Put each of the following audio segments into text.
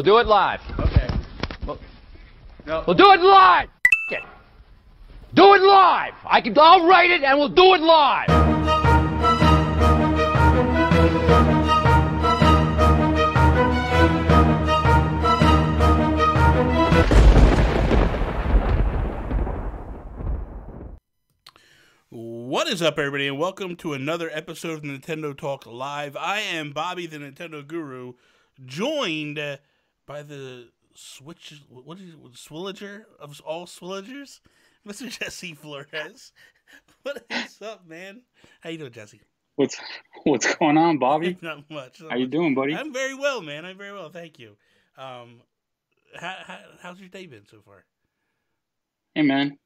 We'll do it live. Okay. Well, no. We'll do it live. F it. Do it live. I'll write it and we'll do it live. What is up, everybody, and welcome to another episode of Nintendo Talk Live. I am Bobby, the Nintendo Guru, joined by the Swillager of all Swillagers, Mr. Jesse Flores. What is up, man? How you doing, Jesse? What's going on, Bobby? Not much. How you doing, buddy? I'm very well, man. I'm very well, thank you. How's your day been so far? Hey, man.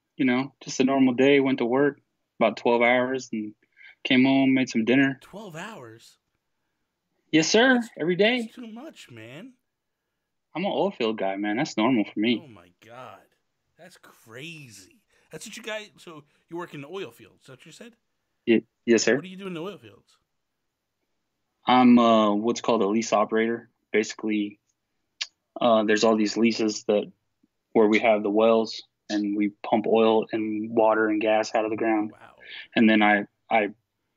Just a normal day. Went to work about 12 hours and came home, made some dinner. 12 hours? Yes, sir. Every day. That's too much, man. I'm an oil field guy, man. That's normal for me. Oh, my God. That's crazy. That's what you guys... So, you work in the oil fields, is that what you said? Yes, sir. What do you do in the oil fields? I'm what's called a lease operator. Basically, there's all these leases where we have the wells and we pump oil and water and gas out of the ground. Wow. And then I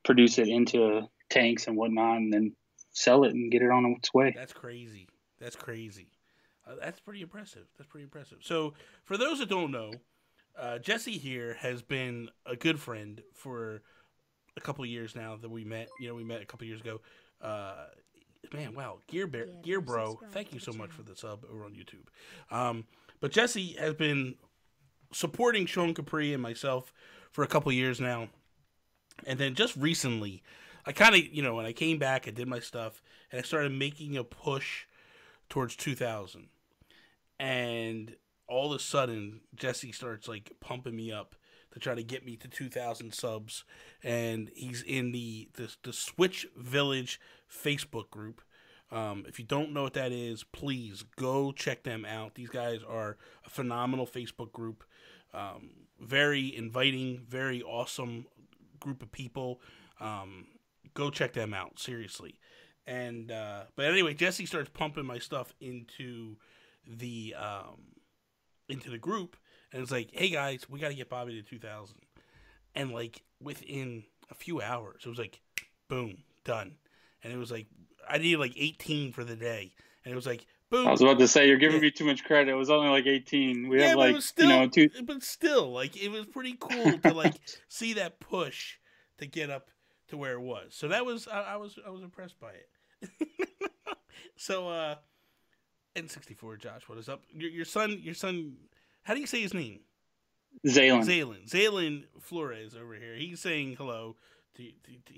produce it into tanks and whatnot and then sell it and get it on its way. That's crazy. That's crazy. That's pretty impressive. So, for those that don't know, Jesse here has been a good friend for a couple of years now that we met. We met a couple of years ago. Man, wow. Gear Bro, thank you so much for the sub over on YouTube. But Jesse has been supporting Sean Capri and myself for a couple of years now. And then just recently, I kind of, when I came back, I did my stuff, and I started making a push towards 2000. And all of a sudden, Jesse starts, pumping me up to try to get me to 2,000 subs. And he's in the Switch Village Facebook group. If you don't know what that is, please go check them out. These guys are a phenomenal Facebook group. Very inviting, very awesome group of people. Go check them out, seriously. And but anyway, Jesse starts pumping my stuff into the group, and it's like, hey guys, we got to get Bobby to 2,000. And within a few hours, it was boom, done. And it was I needed 18 for the day, and it was boom. I was about to say, you're giving me too much credit. It was only 18. We have but it was still, two. But still, it was pretty cool to see that push to get up to where it was. So that was I was impressed by it. So N64, Josh, what is up? Your son. How do you say his name? Zaylen Flores over here. He's saying hello. He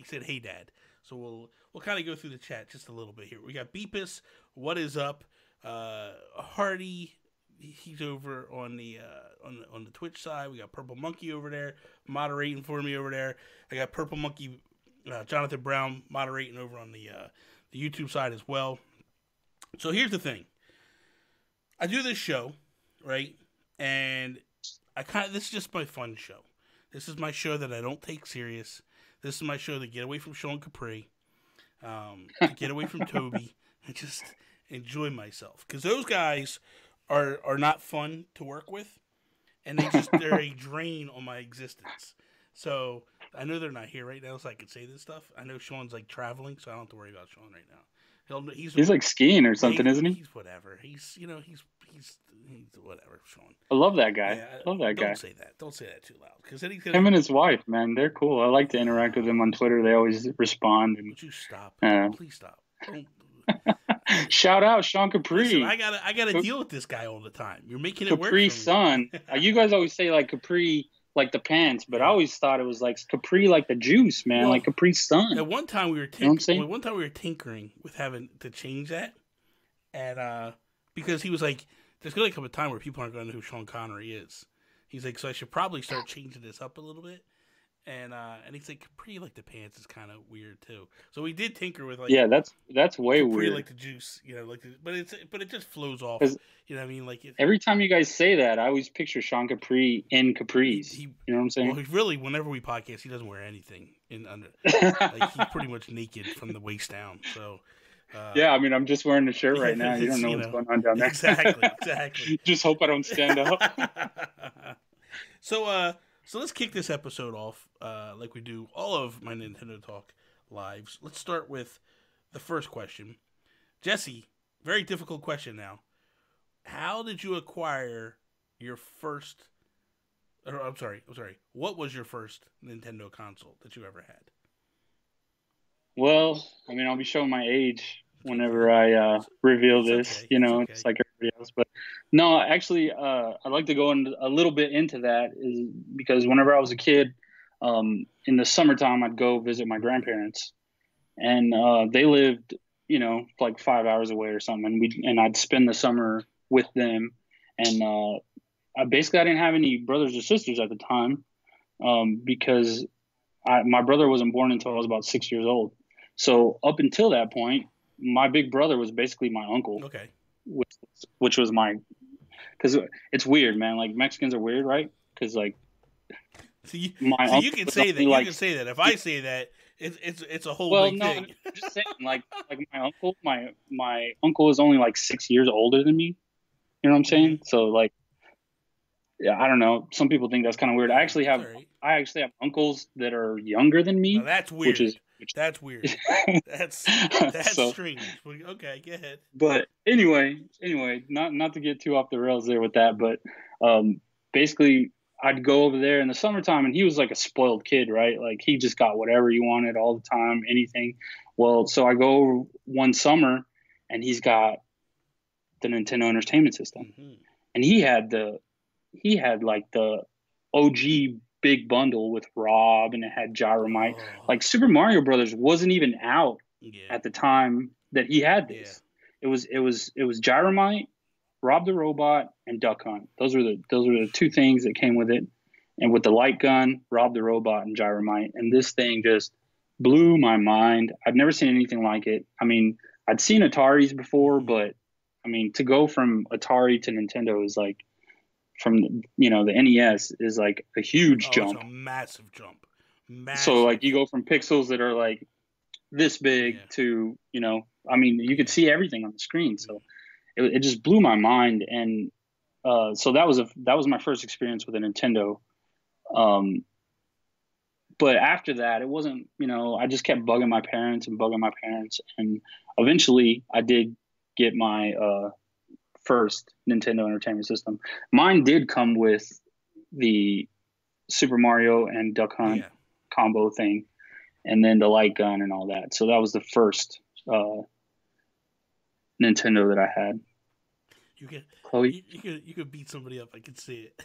said, "Hey, Dad." So we'll kind of go through the chat just a little bit here. We got Beepus. What is up? Hardy. He's over on the Twitch side. We got Purple Monkey over there moderating for me over there. I got Purple Monkey, Jonathan Brown moderating over on the YouTube side as well. So here's the thing. I do this show, right? And this is just my fun show. This is my show that I don't take serious. This is my show to get away from Sean Capri, to get away from Toby, and just enjoy myself. Because those guys are not fun to work with, and they're a drain on my existence. So I know they're not here right now, so I can say this stuff. I know Sean's traveling, so I don't have to worry about Sean right now. He's skiing or something, isn't he? He's whatever. He's whatever, Sean. I love that guy. Yeah, love that guy. Don't say that. Don't say that too loud, because then he's Him and his wife, man, they're cool. I like to interact with them on Twitter. They always respond. Would you stop? Please stop. Don't. Shout out Sean Capri. Listen, I gotta deal with this guy all the time. You're making it work. Capri's son. You guys always say Capri like the pants, but I always thought it was Capri like the juice, man, like Capri's son. At one time we were tinkering with having to change that, and because he was there's gonna come a time where people aren't gonna know who Sean Connery is. He's so I should probably start changing this up a little bit. And he's Capri like the pants is kind of weird too. So we did tinker with that's way Capri weird. Like the juice, but it just flows off. You know what I mean? Every time you guys say that, I always picture Sean Capri in capris. You know what I'm saying? Well, he really, whenever we podcast, he doesn't wear anything in under. He's pretty much naked from the waist down. So. Yeah, I mean, I'm just wearing a shirt right now. You don't know what's going on down there. Exactly. Just hope I don't stand up. So let's kick this episode off like we do all of my Nintendo Talk lives. Let's start with the first question. Jesse, very difficult question now. How did you acquire your first Or, I'm sorry. What was your first Nintendo console that you ever had? Well, I mean, I'll be showing my age It's whenever okay. I reveal It's this. okay. You It's know, okay. it's like everybody else. But no, actually, I'd like to go into a little bit into that is because whenever I was a kid, in the summertime, I'd go visit my grandparents, and they lived, like 5 hours away or something, and I'd spend the summer with them, and I didn't have any brothers or sisters at the time, because my brother wasn't born until I was about 6 years old. So up until that point, my big brother was basically my uncle, Okay. which, which was my, because it's weird, man. Like Mexicans are weird, right? Because like my So you uncle can was say that. only You like, can say that. If I say that, it's a whole well, big no, thing. I'm just saying, like my uncle is only like 6 years older than me. You know what I'm Hmm. saying? So like, yeah, I don't know. Some people think that's kind of weird. No, that's all right. I actually have uncles that are younger than Now me, that's which is weird. which. That's weird. That's that's So, strange. Okay, go ahead. but anyway, not to get too off the rails there with that, but basically, I'd go over there in the summertime, and he was like a spoiled kid, right? Like he just got whatever he wanted all the time, anything. Well, so I go over one summer, and he's got the Nintendo Entertainment System, Hmm. and he had like the OG big bundle with Rob, and it had Gyromite. Oh, Like Super Mario Brothers wasn't even out yeah, at the time that he had yeah. this. It was Gyromite, Rob the Robot, and Duck Hunt. Those were the two things that came with it. And with the light gun, Rob the Robot, and Gyromite. And this thing just blew my mind. I'd never seen anything like it. I mean, I'd seen Ataris before, Hmm. but I mean, to go from Atari to Nintendo is like from the NES is like a huge Oh, it's jump. a massive jump. So like Massive. you go from pixels that are like this big Yeah. to I mean you could Yeah. see everything on the screen. So it just blew my mind, and so that was my first experience with a Nintendo. Um, but after that, it wasn't. I just kept bugging my parents and bugging my parents, and eventually I did get my first Nintendo Entertainment System. Mine did come with the Super Mario and Duck Hunt Yeah. combo thing, and then the light gun and all that. So that was the first Nintendo that I had. You could Chloe, you could beat somebody up. I can see it.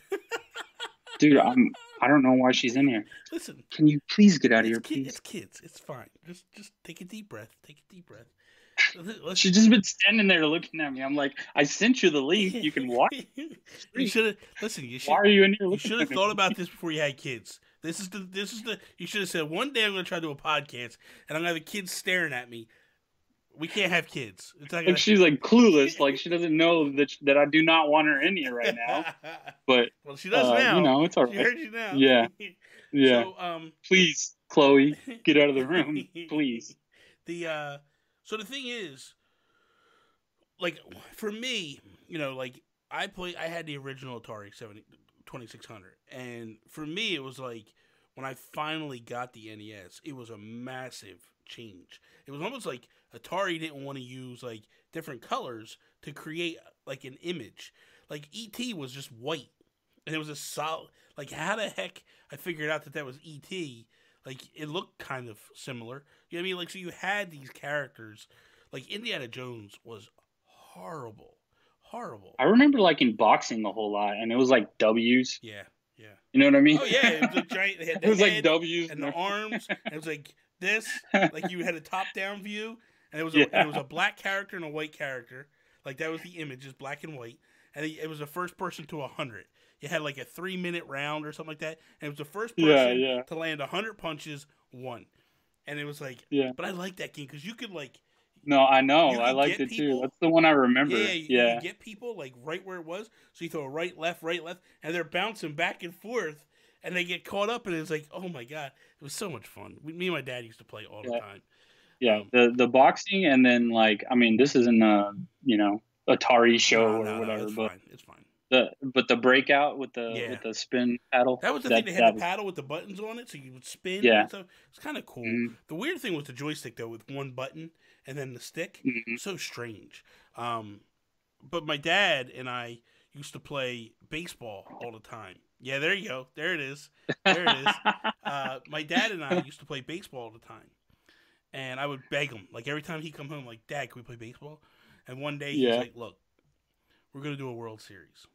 dude, I don't know why she's in here. Listen, Can you please get out of here, it's please? kids. It's fine. Just take a deep breath. Take a deep breath. Let's. She's just been standing there looking at me. I'm like, I sent you the link. You can watch You it. should have listen. Why are you in here You looking should at have me? thought about this before you had kids. This is the. You should have said one day I'm going to try to do a podcast and I'm going to have the kids staring at me. We can't have kids. It's not Like gonna. she's like clueless. Like she doesn't know that I do not want her in here right now. But Well, she does now. it's all She right. heard you now. Yeah, yeah. So Please, Chloe, get out of the room, please. the so the thing is, like for me, like I had the original Atari 2600, and for me it was like when I finally got the NES, it was a massive change. It was almost like Atari didn't want to use like different colors to create like an image. Like ET was just white, and it was a solid. Like how the heck I figured out that was ET? Like it looked kind of similar. You know what I mean? Like so you had these characters. Like Indiana Jones was horrible, horrible. I remember liking boxing a whole lot, and it was like W's. Yeah, yeah. You know what I mean? Oh yeah, it was like giant. They had It the was like head W's. and the arms. And it was like this. Like you had a top-down view, and it was Yeah, a black character and a white character. Like that was the image, just black and white. And it was the first person to 100. You had like a 3-minute round or something like that, and it was the first yeah, person yeah, to land 100 punches won. And it was like, yeah. but I like that game because you could like No, I know. you I could liked get it too. people. That's the one I Yeah, remember. you could Yeah, get people like right where it was. So you throw a right, left, and they're bouncing back and forth, and they get caught up, and it's like, oh my god, it was so much fun. Me and my dad used to play all the yeah, time. yeah. Um, The boxing, and then like, I mean, this isn't a Atari show no, or no, no, whatever, it's but fine, it's fine. the breakout with the Yeah, spin paddle, that was the thing. that They had the that was, paddle with the buttons on it, so you would spin yeah. and stuff. It's kind of cool. Hmm. The weird thing was the joystick though, with one button and then the stick. Hmm. So strange. But my dad and I used to play baseball all the time. Yeah, there you go. There it is. There it is. My dad and I used to play baseball all the time. And I would beg him. Like, every time he'd come home, like, Dad, can we play baseball? And one day he's Yeah. like, look, we're going to do a World Series.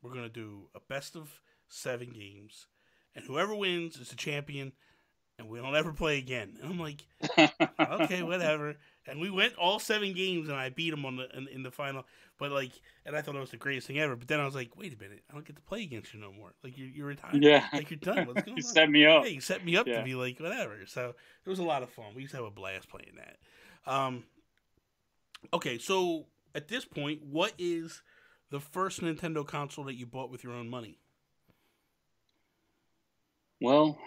We're going to do a best of 7 games. And whoever wins is the champion. And we don't ever play again. And I'm like, okay, whatever. And we went all 7 games, and I beat him in the final. But, like, and I thought it was the greatest thing ever. But then I was like, wait a minute, I don't get to play against you no more. Like, you're retired. Yeah. Like, you're done. What's going on? You set me up. Yeah, you set me up Yeah. to be like, whatever. So it was a lot of fun. We used to have a blast playing that. Okay, so at this point, what is the first Nintendo console that you bought with your own money? Well,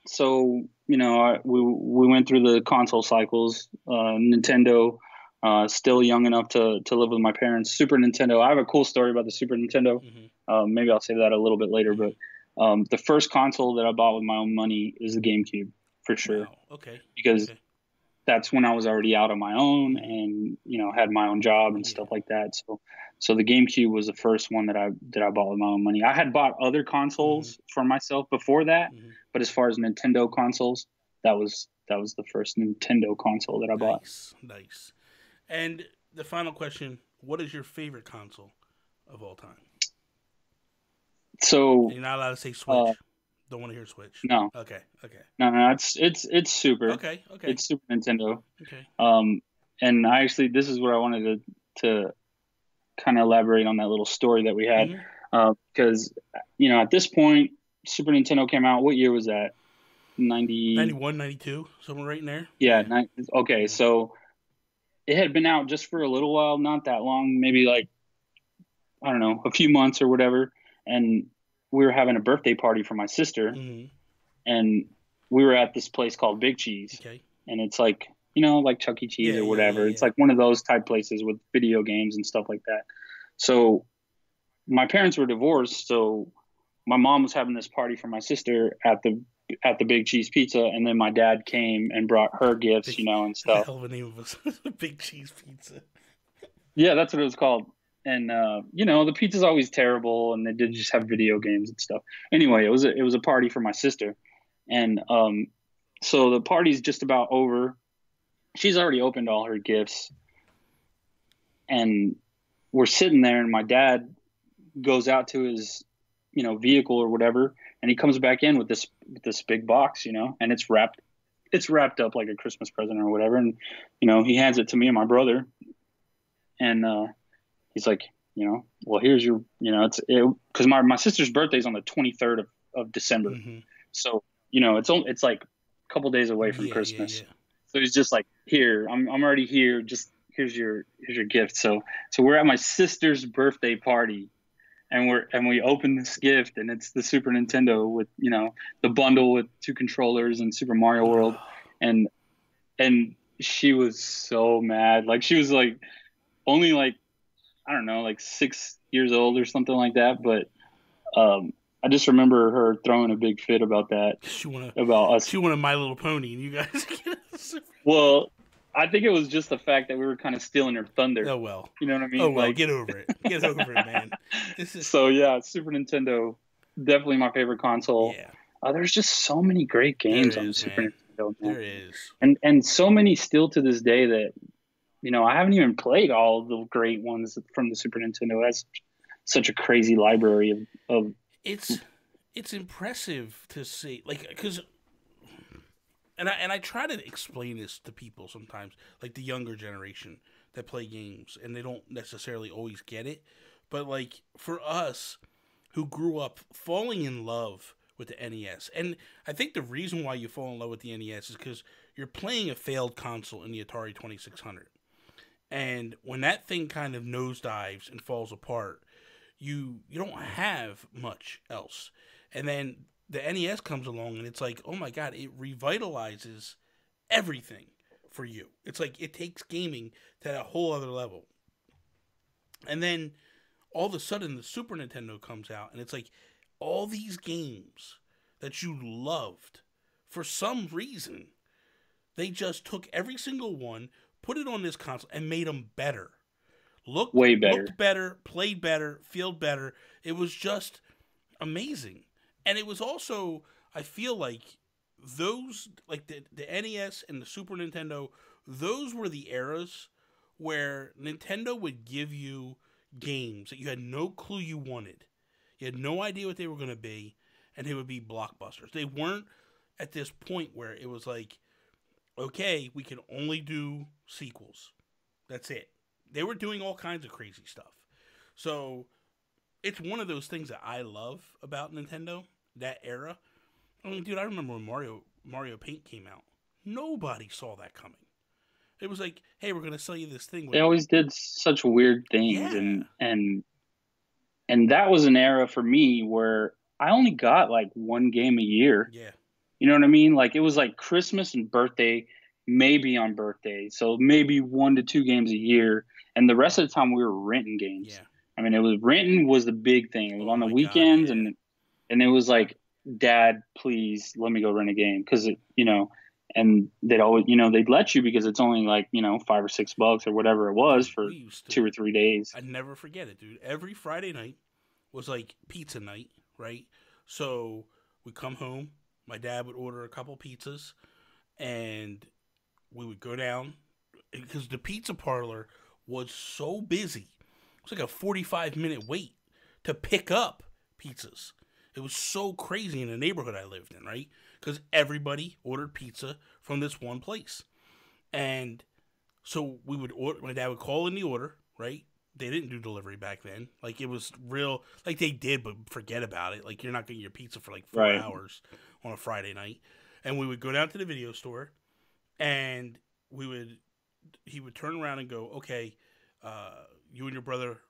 so we went through the console cycles. Nintendo, still young enough to live with my parents. Super Nintendo. I have a cool story about the Super Nintendo. Mm-hmm. Maybe I'll save that a little bit later. But the first console that I bought with my own money is the GameCube, for sure. Wow. Okay. Because okay. that's when I was already out on my own and had my own job and stuff like that. So the GameCube was the first one that I bought with my own money. I had bought other consoles for myself before that, but as far as Nintendo consoles, that was the first Nintendo console that I bought. Nice. And the final question: what is your favorite console of all time? So and you're not allowed to say Switch. Don't want to hear Switch. No. Okay. No, it's Super. Okay. It's Super Nintendo. Okay. And I actually, this is what I wanted to kind of elaborate on that little story that we had, because at this point, Super Nintendo came out. What year was that? 91, 92, somewhere right in there. Yeah. Okay, so it had been out just for a little while, not that long, maybe like, I don't know, a few months or whatever. And we were having a birthday party for my sister, and we were at this place called Big Cheese. Okay. And it's like, like Chuck E. Cheese or whatever. It's like one of those type places with video games and stuff like that. So my parents were divorced, so my mom was having this party for my sister at the Big Cheese Pizza, and then my dad came and brought her gifts, and stuff. Hell of a name of a Big Cheese Pizza. Yeah, that's what it was called. And the pizza's always terrible, and they did just have video games and stuff. Anyway, it was a party for my sister, and so the party's just about over. She's already opened all her gifts, and we're sitting there, and my dad goes out to his vehicle or whatever, and he comes back in with this big box, and it's wrapped up like a Christmas present or whatever, and he hands it to me and my brother, and he's like, well, here's your, because my sister's birthday is on the 23rd of December, so it's like a couple days away from Christmas. Yeah. So he's just like, here, I'm already here. Just here's your gift. So we're at my sister's birthday party, and we open this gift, and it's the Super Nintendo with the bundle with 2 controllers and Super Mario World, and she was so mad. Like, she was like only like, I don't know, like 6 years old or something like that, but I just remember her throwing a big fit about that. About us. She wanted My Little Pony, and you guys get a Super. Well, I think it was just the fact that we were kind of stealing her thunder. Oh, well. You know what I mean? Oh, well, get over it. Get over it, man. So, yeah, Super Nintendo, definitely my favorite console. Yeah. There's just so many great games on the Super Nintendo. Man. There is. And so many still to this day that, I haven't even played all the great ones from the Super Nintendo. That's such a crazy library of It's impressive to see, like, because, and I try to explain this to people sometimes, like the younger generation that play games, and they don't necessarily always get it, but like for us who grew up falling in love with the NES, and I think the reason why you fall in love with the NES is because you're playing a failed console in the Atari 2600, and when that thing kind of nosedives and falls apart, you don't have much else. And then the NES comes along, and it's like, oh my God, it revitalizes everything for you. It's like it takes gaming to a whole other level. And then all of a sudden the Super Nintendo comes out, and it's like all these games that you loved, for some reason, they just took every single one, put it on this console, and made them better. Way better. looked better, played better, feel better. It was just amazing. And it was also, I feel like those, like the NES and the Super Nintendo, those were the eras where Nintendo would give you games that you had no clue you wanted. You had no idea what they were going to be, and they would be blockbusters. They weren't at this point where it was like, okay, we can only do sequels. That's it. They were doing all kinds of crazy stuff. So it's one of those things that I love about Nintendo, that era. I mean, dude, I remember when Mario Paint came out. Nobody saw that coming. It was like, hey, we're going to sell you this thing. They always did such weird things, Yeah. and that was an era for me where I only got like one game a year. Yeah. You know what I mean? Like it was like Christmas and birthday, maybe on birthday. So maybe 1 to 2 games a year. And the rest of the time we were renting games. Yeah. I mean, it was renting was the big thing. It was on the my weekends God, yeah. and it was like, Dad, please let me go rent a game. Cause and they'd always, they'd let you because it's only like, $5 or $6 or whatever it was for We used to- 2 or 3 days. I'd never forget it, dude. Every Friday night was like pizza night, right? So we come home. My dad would order a couple pizzas, and we would go down because the pizza parlor was so busy. It was like a 45-minute wait to pick up pizzas. It was so crazy in the neighborhood I lived in, right? Because everybody ordered pizza from this one place. And so we would order, my dad would call in the order, right? They didn't do delivery back then. Like it was real, like they did, but forget about it. Like you're not getting your pizza for like 4 Right. hours on a Friday night. And we would go down to the video store, and he would turn around and go, okay, you and your brother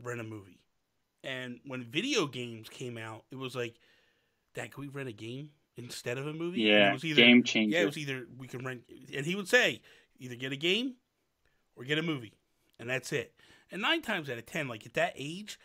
rent a movie. And when video games came out, it was like, Dad, can we rent a game instead of a movie? And Yeah. it was either, Game changer. yeah, it was either we can rent, and he would say, either get a game or get a movie, and that's it. And 9 times out of 10, like at that age,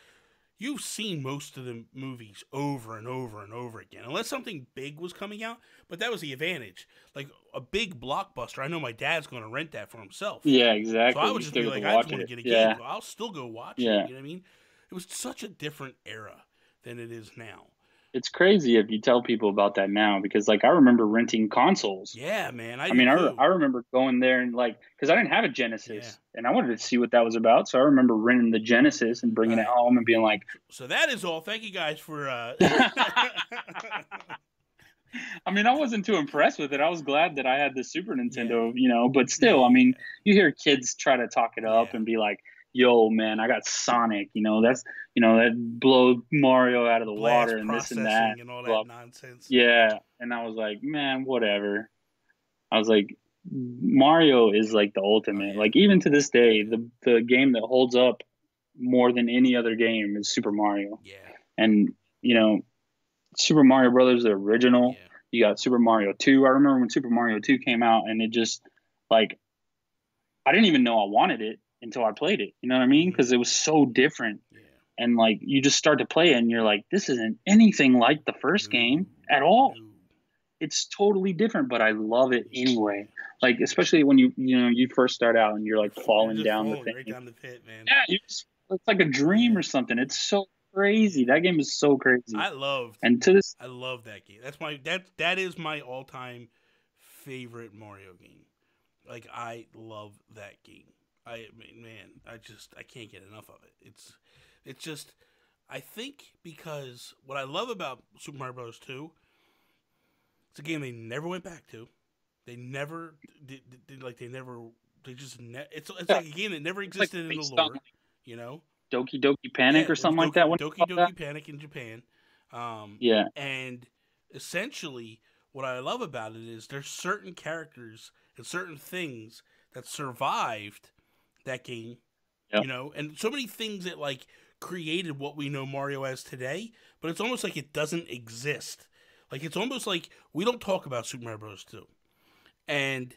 you've seen most of the movies over and over and over again, unless something big was coming out. But that was the advantage. Like a big blockbuster, I know my dad's going to rent that for himself. Yeah, exactly. So I would You just still be get like, to I just watch want to it. get a Yeah. game. I'll still go watch Yeah. it. You know what I mean? It was such a different era than it is now. It's crazy if you tell people about that now because, like, I remember renting consoles. Yeah, man. I mean, I remember going there and, like, because I didn't have a Genesis and I wanted to see what that was about. So I remember renting the Genesis and bringing it home and being like, So that is all. Thank you guys for. I mean, I wasn't too impressed with it. I was glad that I had the Super Nintendo, but still, I mean, you hear kids try to talk it up and be like, yo, man, I got Sonic, that blow Mario out of the water and this and that. And all that nonsense. Yeah. And I was like, man, whatever. I was like, Mario is like the ultimate. Like, even to this day, the game that holds up more than any other game is Super Mario. Yeah. And, Super Mario Brothers, the original. Yeah. You got Super Mario 2. I remember when Super Mario 2 came out, and it just, like, I didn't even know I wanted it until I played it. You know what I mean? Because it was so different. Yeah. And, like, you just start to play it, and you're like, this isn't anything like the first game at all. No. It's totally different, but I love it anyway. Like, especially when you first start out and you're, like, falling down the thing. Right down the pit, man. Yeah, it's like a dream or something. It's so crazy. That game is so crazy. I love that game. That is my all-time favorite Mario game. Like, I love that game. I can't get enough of it. It's just, I think because what I love about Super Mario Bros. 2, it's a game they never went back to. They never did, it's like a game that never existed in the lore, Doki Doki Panic or something like that. Doki Doki Panic in Japan. Yeah. And essentially, what I love about it is there's certain characters and certain things that survived that game, and so many things that, like, created what we know Mario as today, but it's almost like it doesn't exist. Like, it's almost like we don't talk about Super Mario Bros. 2. And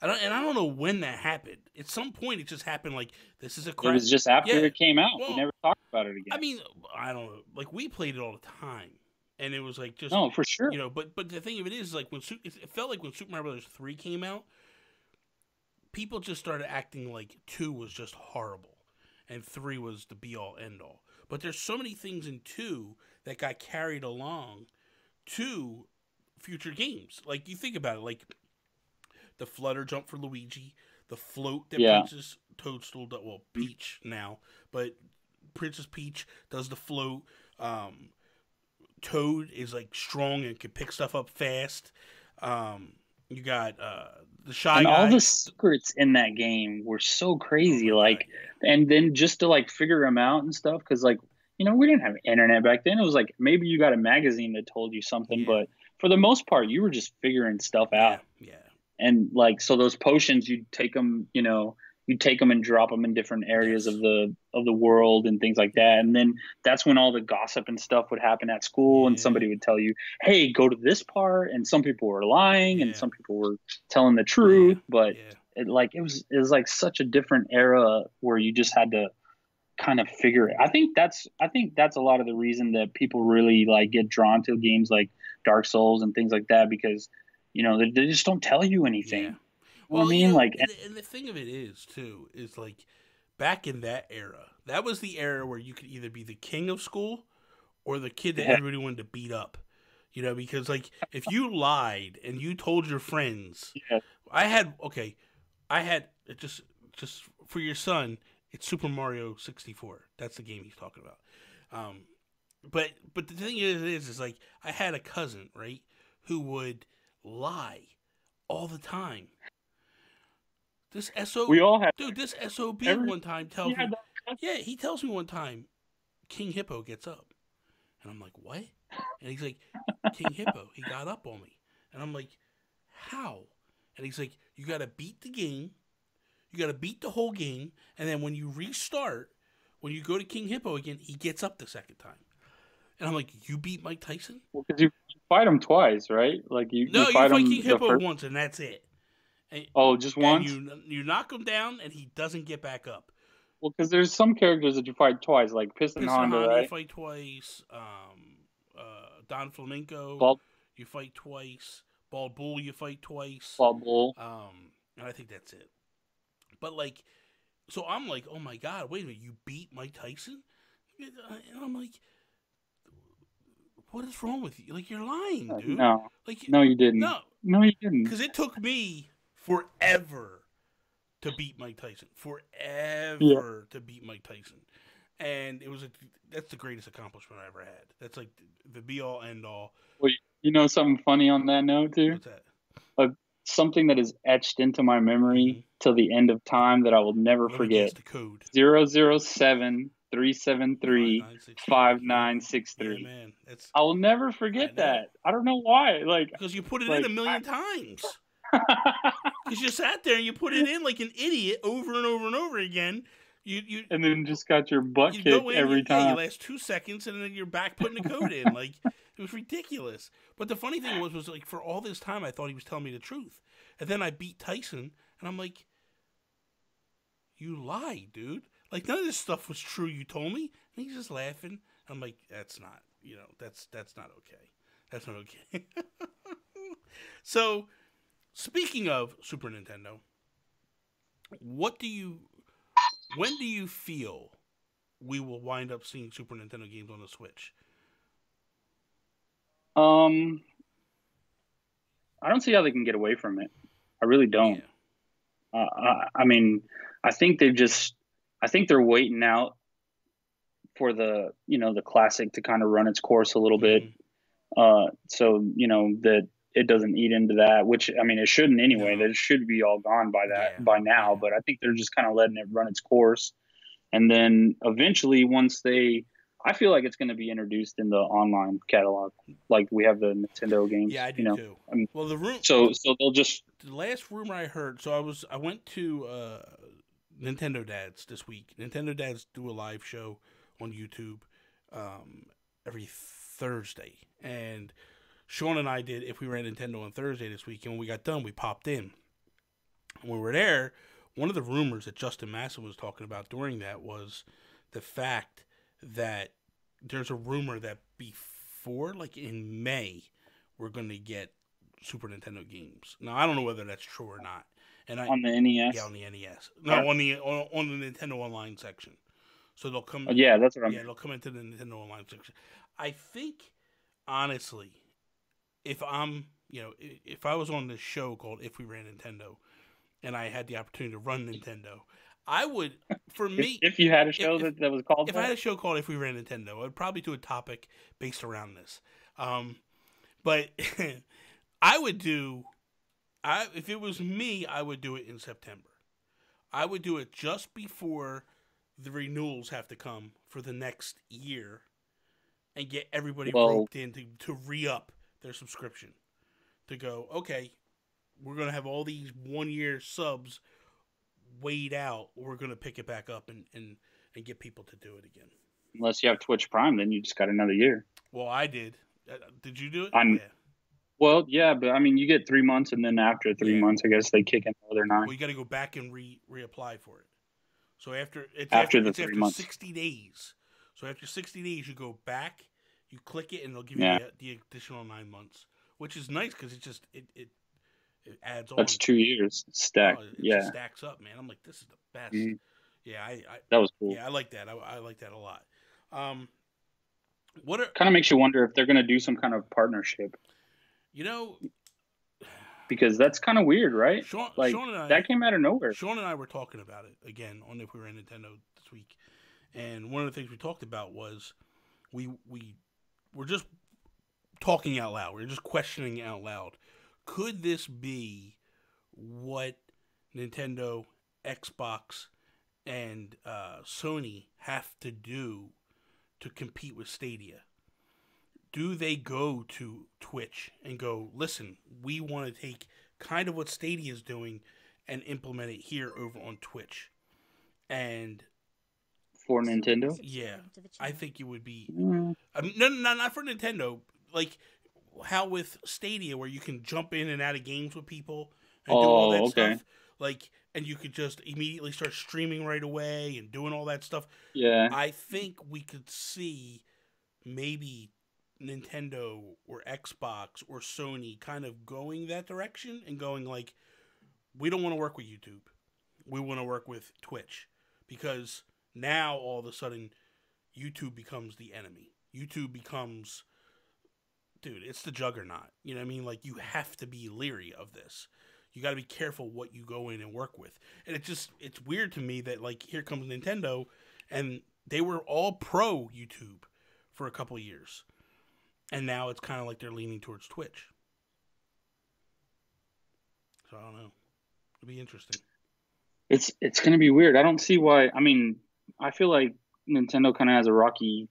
I don't know when that happened. At some point, it just happened. Like, this is a crap. It was just after it came out. Well, we never talked about it again. I mean, I don't know. Like, we played it all the time, and it was like just no, for sure. But the thing of it is, like, it felt like when Super Mario Bros. 3 came out, people just started acting like 2 was just horrible, and 3 was the be all end all. But there's so many things in 2 that got carried along to future games. Like, you think about it, like the flutter jump for Luigi, the float that Princess Toadstool does, well, Peach now, but Princess Peach does the float. Toad is like strong and can pick stuff up fast. You got the Shy and Guy. all the secrets in that game were so crazy. God, and then just to like figure them out and stuff, because like, you know, we didn't have internet back then. It was like maybe you got a magazine that told you something, but for the most part, you were just figuring stuff out. Yeah. And like, so those potions, you'd take them, you know, you take them and drop them in different areas of the world and things like that. And then that's when all the gossip and stuff would happen at school, and somebody would tell you, hey, go to this part. And some people were lying and some people were telling the truth, but it was like such a different era where you just had to kind of figure it. I think that's a lot of the reason that people really like get drawn to games like Dark Souls and things like that, because, you know, they just don't tell you anything. Yeah. Well, I mean, like, and the thing of it is too is like back in that era, that was the era where you could either be the king of school or the kid that everybody wanted to beat up. You know, because like if you lied and you told your friends, I had just for your son, it's Super Mario 64. That's the game he's talking about. But the thing is like I had a cousin, right, who would lie all the time. This we all had, dude. This SOB one time tells me, he tells me one time, King Hippo gets up, and I'm like, what? And he's like, King Hippo, he got up on me, and I'm like, how? And he's like, you got to beat the game, you got to beat the whole game, and then when you restart, when you go to King Hippo again, he gets up the second time. And I'm like, you beat Mike Tyson? Well, because you fight him twice, right? Like you fight King Hippo once, and that's it. And, just once? You knock him down, and he doesn't get back up. Well, because there's some characters that you fight twice, like Piston Honda, right? You fight twice. Don Flamenco, you fight twice. Bald Bull, you fight twice. Bald Bull. And I think that's it. But, like, so I'm like, oh, my God, wait a minute, you beat Mike Tyson? And I'm like, what is wrong with you? Like, you're lying, dude. No. Like, no, you didn't. No, you didn't. Because it took me forever to beat Mike Tyson. To beat Mike Tyson. And that's the greatest accomplishment I ever had. That's like the be all end all. Well, you know something funny on that note too? What's that? Something that is etched into my memory till the end of time that I will never forget. The code. 007 373 5963. Yeah, man. I will never forget that. I don't know why. Like, because you put it in a million times. Because you sat there and you put it in like an idiot over and over and over again. You and then just got your butt kicked every time. Yeah, you last 2 seconds and then you're back putting the code in. Like, it was ridiculous. But the funny thing was like for all this time I thought he was telling me the truth. And then I beat Tyson and I'm like, you lied, dude. Like, none of this stuff was true you told me. And he's just laughing. I'm like, that's not not okay. That's not okay. So, speaking of Super Nintendo, when do you feel we will wind up seeing Super Nintendo games on the Switch? I don't see how they can get away from it. I really don't. Yeah. I mean, I think they're waiting out for the classic to kind of run its course a little bit. So, that it doesn't eat into that, which, I mean, it shouldn't anyway. That it should be all gone by now. But I think they're just kind of letting it run its course. And then eventually I feel like it's going to be introduced in the online catalog. Like we have the Nintendo games. Yeah, I do too. I mean, well, so they'll just, the last rumor I heard, so I went to Nintendo Dads this week. Nintendo Dads do a live show on YouTube every Thursday. And Sean and I did If We Ran Nintendo on Thursday this week, and when we got done, we popped in. And when we were there, one of the rumors that Justin Masson was talking about during that was the fact that there's a rumor that before, like in May, we're going to get Super Nintendo games. Now, I don't know whether that's true or not. And on the NES? Yeah, on the NES. No, on the Nintendo Online section. So they'll come. Yeah, that's what I'm. Yeah, they'll come into the Nintendo Online section. I think, honestly, if I'm, if I was on this show called If We Ran Nintendo, and I had the opportunity to run Nintendo, I would, for me, If you had a if show that was called if that, I had a show called If We Ran Nintendo, I'd probably do a topic based around this. But I would do, if it was me, I would do it in September. I would do it just before the renewals have to come for the next year and get everybody well, roped in to re-up their subscription. To go, okay, we're going to have all these 1-year subs weighed out. We're going to pick it back up and get people to do it again. unless you have Twitch Prime, then you just got another year. Well, I did. Did you do it? I'm Yeah. Well, yeah, but I mean, you get 3 months, and then after 3 months, I guess they kick in another 9. Well, you got to go back and reapply for it. So after After 3 months. 60 days. So after 60 days, you go back, you click it, and they'll give Yeah. you the additional 9 months, which is nice because it adds on. That's 2 years stacked. It yeah, just stacks up, man. I'm like, this is the best. Mhm. Yeah, I that was cool. yeah, I like that. I like that a lot. What are Kind of makes you wonder if they're going to do some kind of partnership, because that's kind of weird, right? Sean and I, that came out of nowhere. Sean and I were talking about it again on If We Ran Nintendo this week, and one of the things we talked about was we were just talking out loud. We were just questioning out loud. Could this be what Nintendo, Xbox, and Sony have to do to compete with Stadia? Do they go to Twitch and go, listen, we want to take kind of what Stadia is doing and implement it here over on Twitch? And For Nintendo? yeah, I think it would be. Mm. No, not for Nintendo. Like how with Stadia, where you can jump in and out of games with people and do all that stuff. Like, and you could just immediately start streaming right away and doing all that stuff. Yeah. I think we could see maybe Nintendo or Xbox or Sony kind of going that direction and going like, we don't want to work with YouTube. We want to work with Twitch, because now all of a sudden YouTube becomes the enemy. YouTube becomes, dude, it's the juggernaut. You know what I mean? Like, you have to be leery of this. You got to be careful what you go in and work with. And it's weird to me that, like, here comes Nintendo, and they were all pro YouTube for a couple of years. And now it's kind of like they're leaning towards Twitch. So I don't know. It'll be interesting. It's going to be weird. I don't see why. I mean, I feel like Nintendo kind of has a rocky,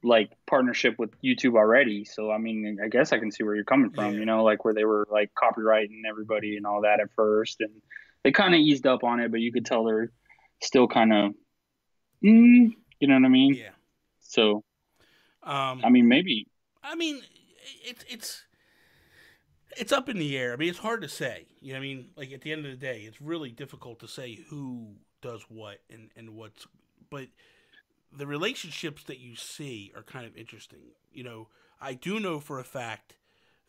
like, partnership with YouTube already. So, I mean, I guess I can see where you're coming from, Yeah. like where they were like copyrighting everybody and all that at first. And they kind of eased up on it, but you could tell they're still kind of, you know what I mean? Yeah. So, I mean, maybe. I mean, it's up in the air. I mean, it's hard to say. You know what I mean? Like, at the end of the day, it's really difficult to say who does what and what's. But the relationships that you see are kind of interesting. I do know for a fact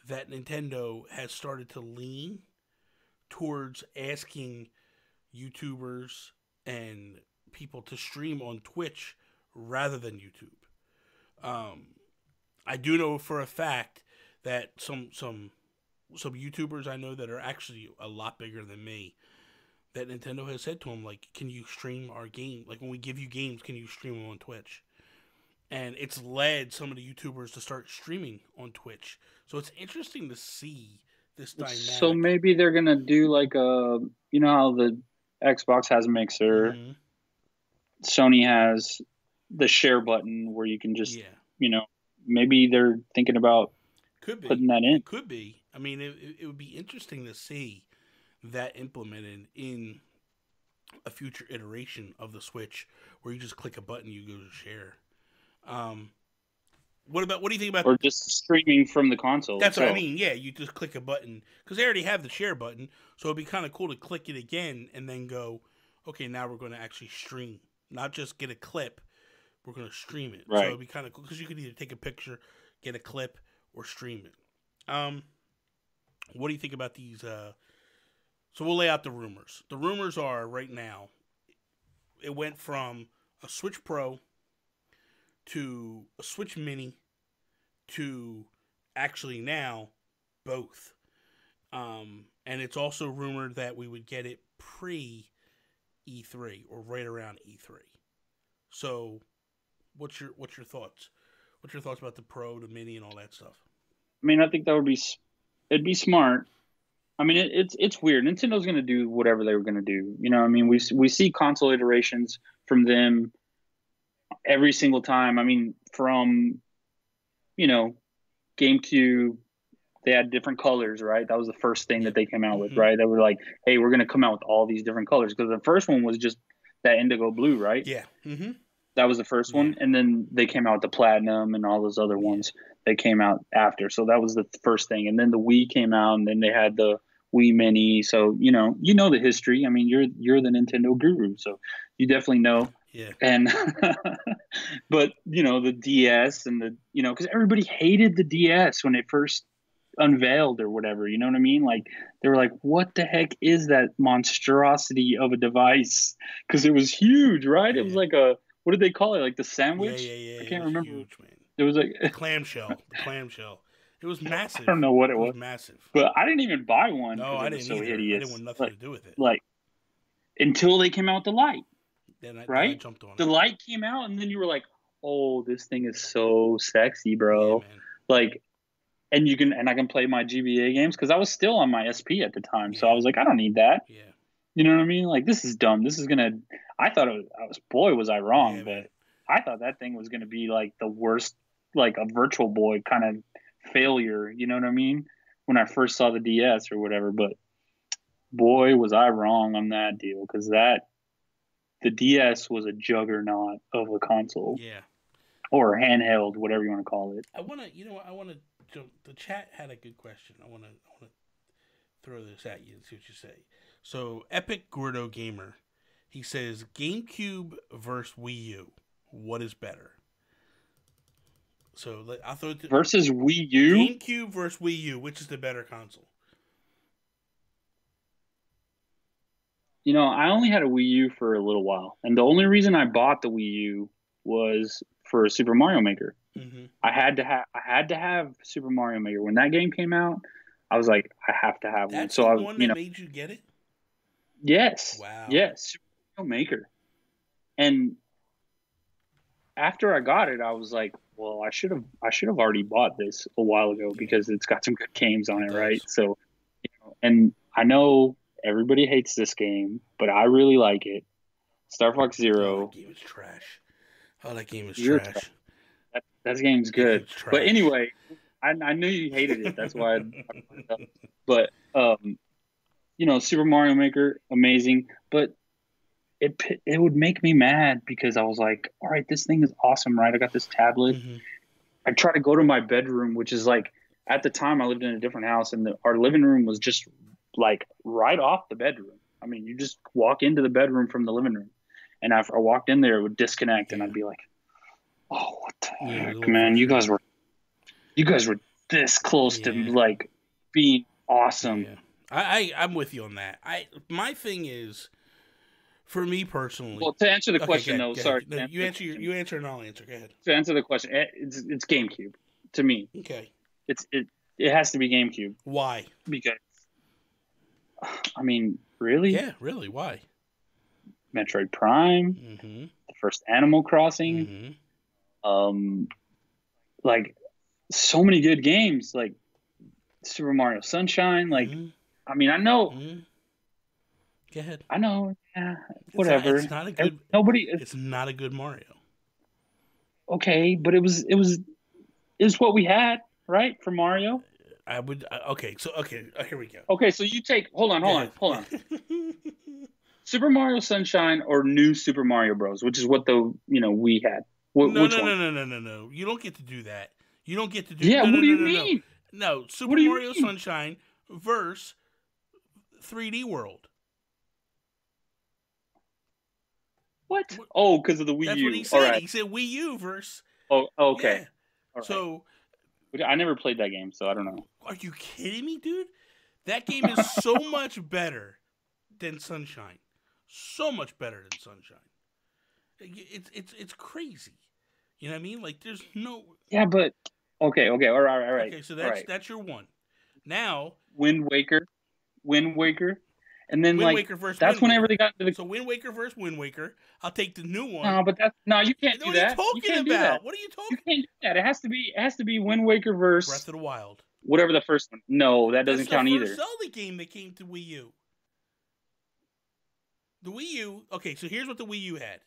that Nintendo has started to lean towards asking YouTubers and people to stream on Twitch rather than YouTube. I do know for a fact that some YouTubers I know that are actually a lot bigger than me, that Nintendo has said to them, like, can you stream our game? Like, when we give you games, can you stream them on Twitch? And it's led some of the YouTubers to start streaming on Twitch. So it's interesting to see this dynamic. So maybe they're going to do like how the Xbox has a mixer. Mm-hmm. Sony has the share button where you can just, yeah. Maybe they're thinking about putting that in. It could be. I mean, it would be interesting to see that implemented in a future iteration of the Switch, where you just click a button, you go to share. What do you think about? Or just streaming from the console. That's what I mean. Yeah, you just click a button, because they already have the share button, so it'd be kind of cool to click it again and then go, okay, now we're going to actually stream, not just get a clip. We're going to stream it. Right. So it'd be kind of cool, because you could either take a picture, get a clip, or stream it. What do you think about these? So we'll lay out the rumors. The rumors are right now, it went from a Switch Pro to a Switch Mini to actually now both. And it's also rumored that we would get it pre E3 or right around E3. So, what's your thoughts? What's your thoughts about the Pro, the Mini, and all that stuff? I mean, I think that it'd be smart. I mean, it's weird. Nintendo's going to do whatever they were going to do. You know, I mean, we see console iterations from them every single time. I mean, from, you know, GameCube, they had different colors, right? That was the first thing that they came out with, right? They were like, hey, we're going to come out with all these different colors. Because the first one was just that indigo blue, right? Yeah. Mm-hmm. That was the first one. And then they came out with the platinum and all those other ones that came out after. So that was the first thing. And then the Wii came out, and then they had the Wii Mini. So, you know the history. I mean, you're the Nintendo guru, so you definitely know. Yeah. And but, you know, the DS and the, you know, because everybody hated the DS when it first unveiled or whatever, you know what I mean? Like, they were like, what the heck is that monstrosity of a device? Because it was huge, right? It was like what did they call it? Like the sandwich? Yeah. I can't remember. Huge, man. It was like the clamshell. It was massive. I don't know what it was. Massive. But I didn't even buy one. No, I didn't either. Hideous. I didn't want nothing to do with it. Like, until they came out with the light. Then I right? jumped on the it. light came out, and then you were like, oh, this thing is so sexy, bro. Yeah, man. Like, and I can play my GBA games, because I was still on my SP at the time. So I was like, I don't need that. Yeah. You know what I mean? Like, this is dumb. This is going to, I thought boy, was I wrong. Yeah, but man. I thought that thing was going to be like the worst, like a Virtual Boy kind of failure. You know what I mean? When I first saw the DS or whatever. But boy, was I wrong on that deal, because the DS was a juggernaut of a console. Yeah. Or handheld, whatever you want to call it. I want to jump. The chat had a good question. I want to throw this at you and see what you say. So, Epic Gordo Gamer, he says, GameCube versus Wii U, what is better? So, I'll throw it to... Versus Wii U? GameCube versus Wii U, which is the better console? You know, I only had a Wii U for a little while. And the only reason I bought the Wii U was for Super Mario Maker. Mm-hmm. I had to have Super Mario Maker. When that game came out, I was like, I have to have one. That's so the I, one that made you get it? Yes. Wow. Yes. Super Mario Maker. And after I got it, I was like, well, I should have already bought this a while ago, because it's got some good games on it, right? So, you know, and I know everybody hates this game, but I really like it. Star Fox Zero. Oh, that game is trash. Oh, that game is You're trash. That game's good. But anyway, I knew you hated it. That's why. But you know, Super Mario Maker, amazing. But it would make me mad, because I was like, all right, this thing is awesome, right? I got this tablet. Mm-hmm. I try to go to my bedroom, which is like, at the time I lived in a different house, and our living room was just like right off the bedroom. I mean, you just walk into the bedroom from the living room, and after I walked in there, it would disconnect, and I'd be like, oh, what the heck, man? You guys were this close to like being awesome. Yeah. I'm with you on that. My thing is, for me personally. Well, to answer the question, though, sorry. No, you answer and I'll answer. Go ahead. To answer the question, it's GameCube to me. Okay. It has to be GameCube. Why? Because, I mean, really? Yeah, really. Why? Metroid Prime, mm-hmm. the first Animal Crossing, mm-hmm. Like so many good games, like Super Mario Sunshine. Like, mm-hmm. I mean, I know. Mm-hmm. Go ahead. I know. Yeah, whatever. It's not a good. It's not a good Mario. Okay, but it was what we had, right, for Mario. I would. Okay, so here we go. Okay, so you take. Hold on. Super Mario Sunshine or New Super Mario Bros, which is what we had. No. You don't get to do that. You don't get to do. Yeah. What do you mean? No, Super Mario Sunshine versus 3D World. What? Oh, because of the Wii U. That's what he said. Right. He said Wii U versus. Oh, okay. Yeah. Right. So. I never played that game, so I don't know. Are you kidding me, dude? That game is so much better than Sunshine. So much better than Sunshine. It's crazy. You know what I mean? Like there's no. Yeah, but okay, all right, all right, Okay, so all right. that's your one. Now Wind Waker, and then Wind like Waker versus that's Wind whenever Waker. they got into the. So Wind Waker versus Wind Waker. I'll take the new one. No, but that's no, you can't do What are you that. You talking can't do that. about? What are you You talking? can't do that. It has to be Wind Waker Breath versus of the Wild. whatever the first one. No, that That's doesn't the count first either. Zelda game that came to Wii U. The Wii U. Okay, so here's what the Wii U had.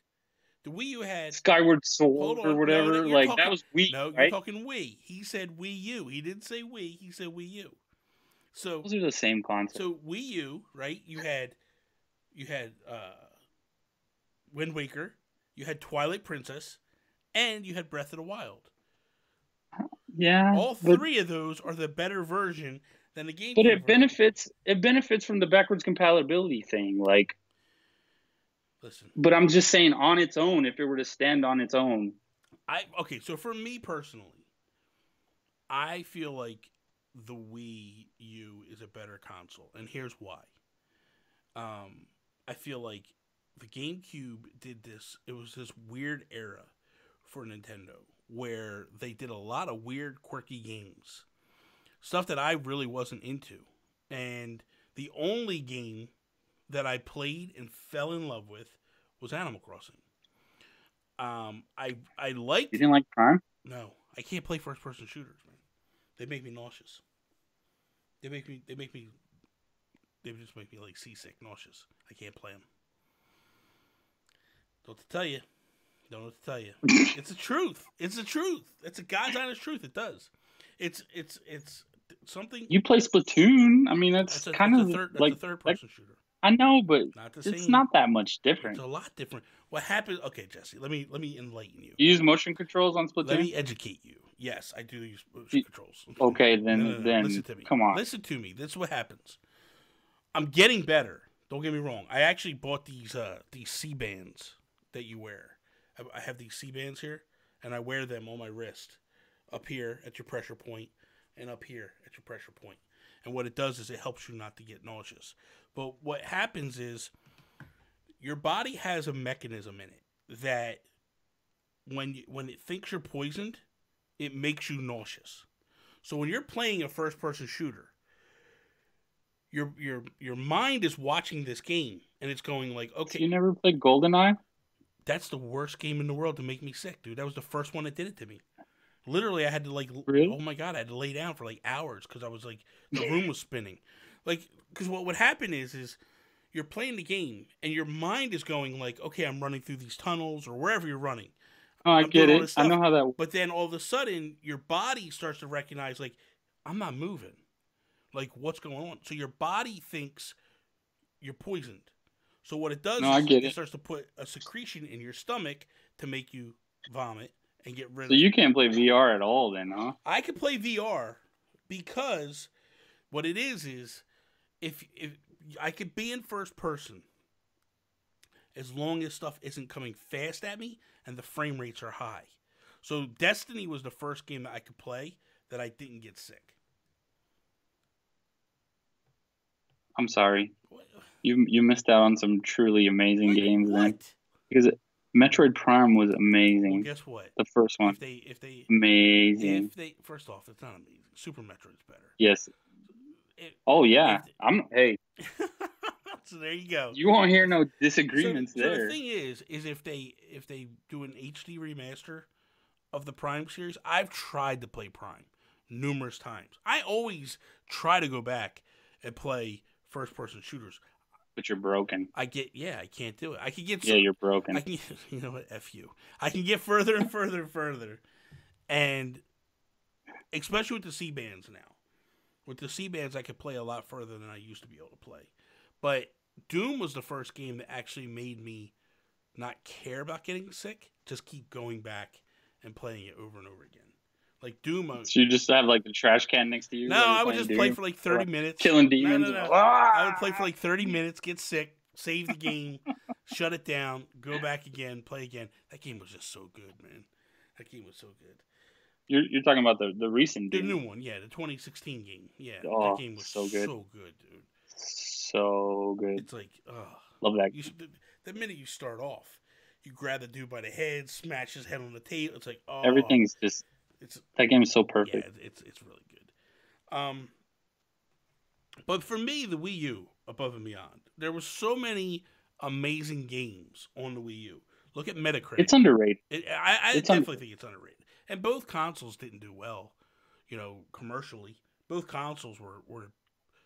The Wii U had. Skyward Hold Sword or on. No, whatever. you're Like talking. that was Wii, No, you're right? talking Wii. He said Wii U. He didn't say Wii. He said Wii U. So Those are the same concept. so Wii U, right? You had Wind Waker, you had Twilight Princess, and you had Breath of the Wild. Yeah, All three of those are the better version than the GameCube. but it version. benefits from the backwards compatibility thing. Like, Listen, but I'm just saying on its own, if it were to stand on its own. okay, so for me personally, I feel like the Wii U is a better console, and here's why. I feel like the GameCube did this. It was this weird era for Nintendo where they did a lot of weird, quirky games, stuff that I really wasn't into, and the only game that I played and fell in love with was Animal Crossing. I liked. You didn't like Prime? No, I can't play first person shooters, man. They make me nauseous. They just make me like seasick, nauseous. I can't play them. Don't tell you. Don't know what to tell you. It's the truth. It's the truth. It's a God's honest truth. It does. It's something. You play Splatoon. I mean, that's kind of a third person shooter. I know, but Not the it's same. not that much different. It's a lot different. What happened? Okay, Jesse. Let me enlighten you. You use motion controls on Splatoon? Let me educate you. Yes, I do use motion controls. Okay, then Listen to me. Come on. Listen to me. This is what happens. I'm getting better. Don't get me wrong. I actually bought these C bands that you wear. I have these C bands here, and I wear them on my wrist, up here at your pressure point, and up here at your pressure point. And what it does is it helps you not to get nauseous. But what happens is your body has a mechanism in it that when it thinks you're poisoned, it makes you nauseous. So when you're playing a first person shooter, your mind is watching this game and it's going like, okay. So you never played GoldenEye? That's the worst game in the world to make me sick, dude. That was the first one that did it to me. Literally, I had to Really? Oh my God, I had to lay down for like hours because I was like, the room was spinning. Like, because what would happen is you're playing the game and your mind is going like, okay, I'm running through these tunnels or wherever you're running. Oh, I get it. I know how that works. But then all of a sudden, your body starts to recognize like, I'm not moving. Like, what's going on? So your body thinks you're poisoned. So what it does is it starts to put a secretion in your stomach to make you vomit and get rid of it. So you can't play VR at all then, huh? I can play VR because what it is if I could be in first person as long as stuff isn't coming fast at me and the frame rates are high. So Destiny was the first game that I could play that I didn't get sick. I'm sorry. You missed out on some truly amazing games then. Because Metroid Prime was amazing. Well, guess what? The first one. If they amazing. First off, it's not amazing. Super Metroid's better. Yes. Hey. So there you go. You won't hear no disagreements there. So the thing is if they do an HD remaster of the Prime series, I've tried to play Prime numerous times. I always try to go back and play first-person shooters. But you're broken. I can't do it. I can get. You're broken. You know what? F you. I can get further and further and further, and especially with the C bands now. With the C bands, I could play a lot further than I used to be able to play. But Doom was the first game that actually made me not care about getting sick. Just keep going back and playing it over and over again. Like Doom. So you just have like the trash can next to you? No, I would just play for like 30 minutes. Killing demons. No. I would play for like 30 minutes, get sick, save the game, shut it down, go back again, play again. That game was just so good, man. That game was so good. You're talking about the recent game? The new one, yeah, the 2016 game. Yeah, that game was so good. So good, dude. So good. It's like, love that. The minute you start off, you grab the dude by the head, smash his head on the table. It's like, oh, Everything's just that game is so perfect. Yeah, it's really good. But for me, the Wii U, above and beyond, there were so many amazing games on the Wii U. Look at Metacritic. It's underrated. I definitely think it's underrated. And both consoles didn't do well, commercially. Both consoles were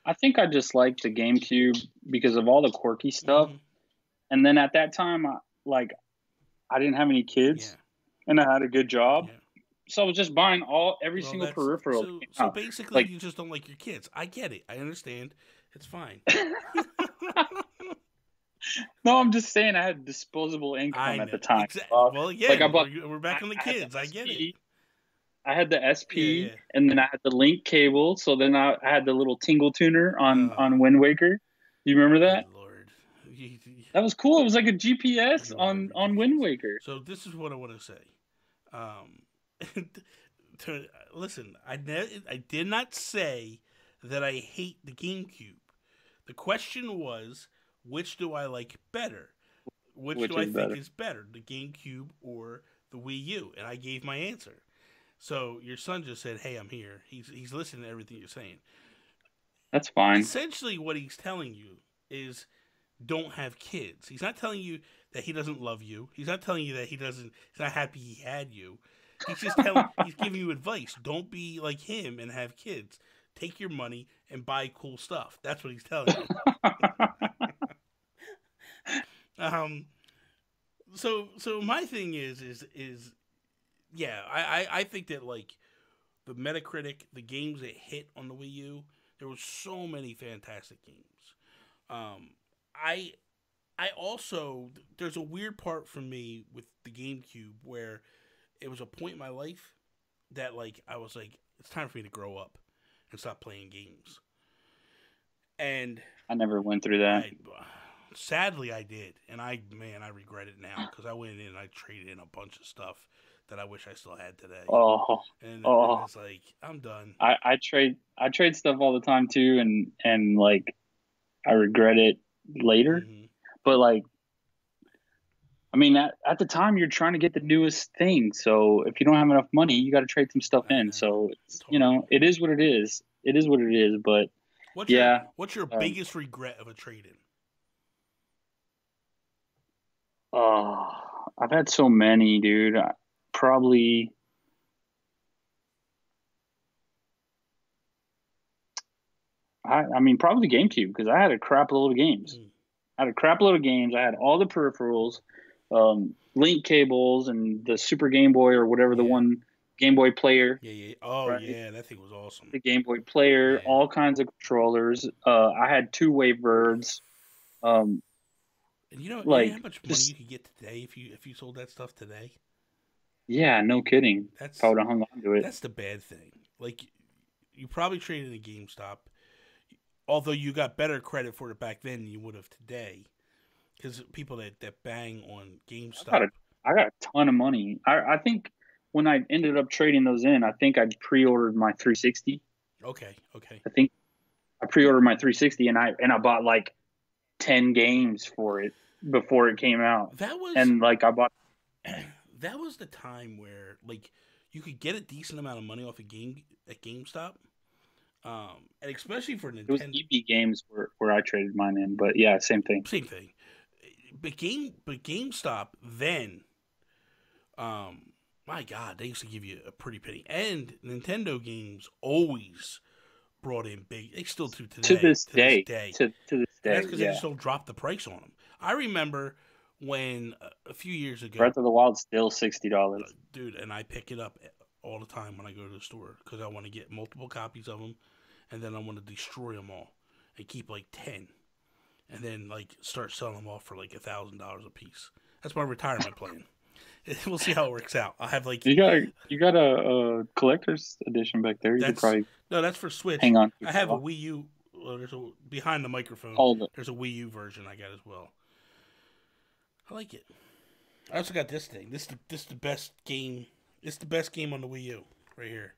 I think I just liked the GameCube because of all the quirky stuff. Mhm. And then at that time, I didn't have any kids, and I had a good job, so I was just buying every single peripheral. So basically, you just don't like your kids. I get it. I understand. It's fine. No, I'm just saying I had disposable income at the time. Well, yeah, we're back on the kids. I get it. I had the SP, and then I had the link cable. So then I had the little tingle tuner on Wind Waker. You remember that? Good Lord. That was cool. It was like a GPS on Wind Waker. So this is what I want to say. Listen, I did not say that I hate the GameCube. The question was, which do I like better? Which do I think is better, the GameCube or the Wii U? And I gave my answer. So your son just said, "Hey, I'm here." He's listening to everything you're saying. That's fine. Essentially, what he's telling you is, don't have kids. He's not telling you that he doesn't love you. He's not telling you that he's not happy he had you. He's just he's giving you advice. Don't be like him and have kids. Take your money and buy cool stuff. That's what he's telling you. So my thing is yeah, I think that like the Metacritic, the games that hit on the Wii U, there were so many fantastic games. I also, there's a weird part for me with the GameCube where it was a point in my life that like I was like, it's time for me to grow up and stop playing games. And I never went through that. Sadly, I did, and I regret it now because I went in and I traded in a bunch of stuff that I wish I still had today. And it's like, I'm done. I trade stuff all the time too, and like I regret it later. Mm-hmm. But like, I mean, at the time you're trying to get the newest thing, so if you don't have enough money, you got to trade some stuff in. So it's, it is what it is. It is what it is. But what's your biggest regret of a trade-in? I've had so many, dude. Probably. Probably GameCube, because I had a crap load of games. I had all the peripherals, link cables, and the Super Game Boy or whatever the one Game Boy Player. Yeah. Oh, right? Yeah, that thing was awesome. The Game Boy Player, all kinds of controllers. I had two-way verbs. And you know how much money you could get today if you sold that stuff today? Yeah, no kidding. If I would have hung on to it. That's the bad thing. Like, you probably traded in a GameStop, although you got better credit for it back then than you would have today. Because people that bang on GameStop. I got a ton of money. I think when I ended up trading those in, I think I pre-ordered my 360. Okay. I think I pre-ordered my 360 and I bought like 10 games for it before it came out. That was the time where like you could get a decent amount of money off a game at GameStop. And especially for Nintendo. It was EB Games where I traded mine in, but yeah, same thing. But GameStop then, my God, they used to give you a pretty penny. And Nintendo games always brought in big. They still do today. To this day. That's because they just don't drop the price on them. I remember when a few years ago, Breath of the Wild still $60, dude, and I pick it up all the time when I go to the store because I want to get multiple copies of them, and then I want to destroy them all and keep like 10, and then like start selling them off for like $1,000 a piece. That's my retirement plan. We'll see how it works out. I have like you got a collector's edition back there. You could probably that's for Switch. Hang on, I have a Wii U. There's behind the microphone. There's a Wii U version I got as well. I like it. I also got this thing. This is the best game. It's the best game on the Wii U right here.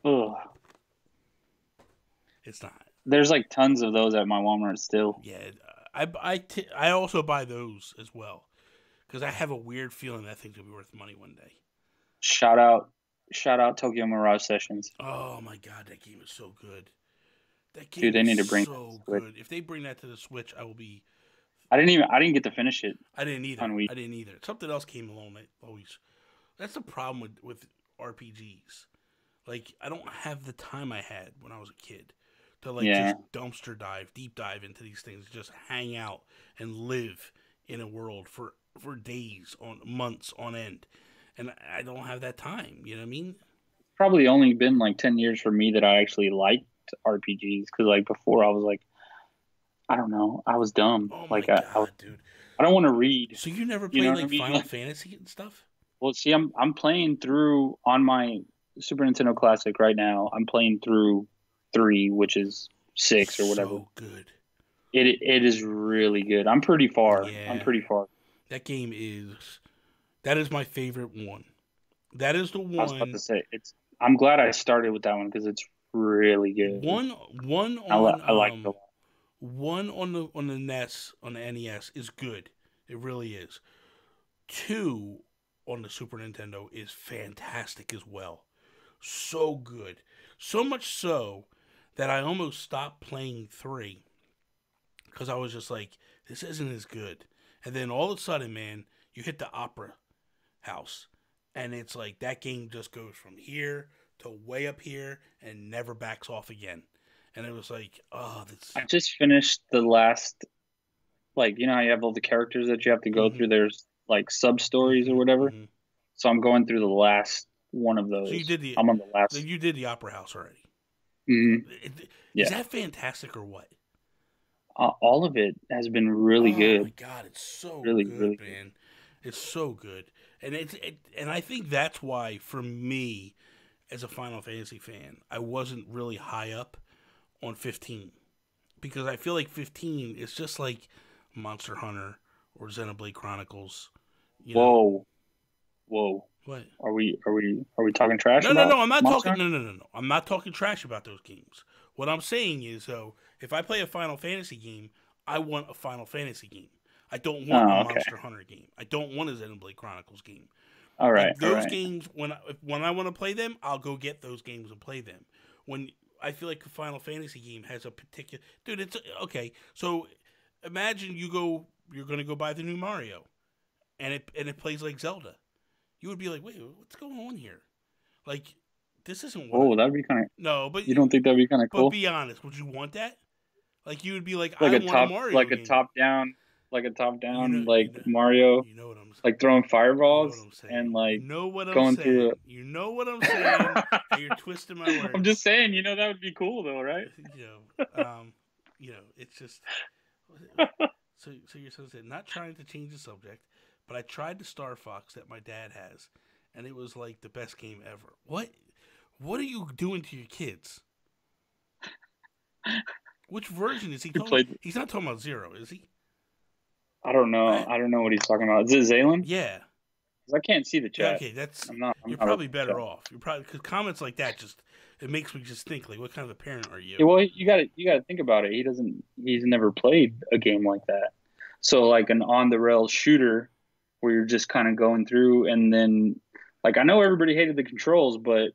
Ugh. It's not. There's like tons of those at my Walmart still. Yeah, I also buy those as well because I have a weird feeling that thing's gonna be worth money one day. Shout out, Tokyo Mirage Sessions. Oh my god, that game is so good. That game Dude, they need to is bring so that to good. If they bring that to the Switch, I will be. I didn't get to finish it. I didn't either. On Wii. I didn't either. Something else came along that always. That's the problem with RPGs. Like I don't have the time I had when I was a kid to like just dumpster dive, deep dive into these things, just hang out and live in a world for days, on months on end, and I don't have that time. You know what I mean? Probably only been like 10 years for me that I actually liked RPGs because like before I was like, I don't know, I was dumb. Oh like my god, dude! I don't want to read. So you never played like Final Like, Fantasy and stuff? well, see, I'm playing through on my Super Nintendo Classic right now. I'm playing through 3, which is 6 or whatever. So good. It is really good. I'm pretty far. Yeah. I'm pretty far. That game that is my favorite one. That is the one. I was about to say I'm glad I started with that one because it's really good. One on I like the one on the NES, on the NES is good. It really is. 2 on the Super Nintendo is fantastic as well. So good. So much so that I almost stopped playing 3 because I was just like, this isn't as good. And then all of a sudden, man, you hit the Opera House. And it's like that game just goes from here to way up here and never backs off again. And it was like, oh, that's... I just finished the last, like, you know how you have all the characters that you have to go through? There's like sub-stories or whatever. Mm-hmm. So I'm going through the last one of those. So you did I'm on the last. So you did the Opera House already. Mm-hmm. Is that fantastic or what? All of it has been really good. Oh my god, it's so really, good, really man. It's so good, and and I think that's why, for me, as a Final Fantasy fan, I wasn't really high up on 15 because I feel like 15 is just like Monster Hunter or Xenoblade Chronicles. Whoa. What? Are we talking trash? No, I'm not Monster talking. No. I'm not talking trash about those games. What I'm saying is, though, if I play a Final Fantasy game, I want a Final Fantasy game. I don't want a Monster Hunter game. I don't want a Xenoblade Chronicles game. All right. Like, those games, when I want to play them, I'll go get those games and play them. When I feel like a Final Fantasy game has a particular... Dude, it's... Okay, so imagine you're going to go buy the new Mario, and it plays like Zelda. You would be like, wait, what's going on here? Like, this isn't what... Oh, that'd be kind of... No, but... You don't think that'd be kind of cool? But be honest, would you want that? Like, you would be like a want top, a Mario like game. a top-down, You know, Mario, you know what I'm saying. like throwing fireballs You know what I'm saying. and like you know what I'm going saying. through it. You know what I'm saying. And you're twisting my words. I'm just saying, that would be cool though, right? It's just... So you're supposed to say, not trying to change the subject, but I tried the Star Fox that my dad has, and it was like the best game ever. What are you doing to your kids? Which version is he talking? He's not talking about 0, is he? I don't know. I don't know what he's talking about. Is it Zalen? Yeah. I can't see the chat. Yeah, okay, I'm you're probably better off. You're probably, because comments like that it makes me just think, like, what kind of a parent are you? Yeah, well, you gotta think about it. He's never played a game like that. So like an on the rails shooter where you're just kind of going through, and then like I know everybody hated the controls, but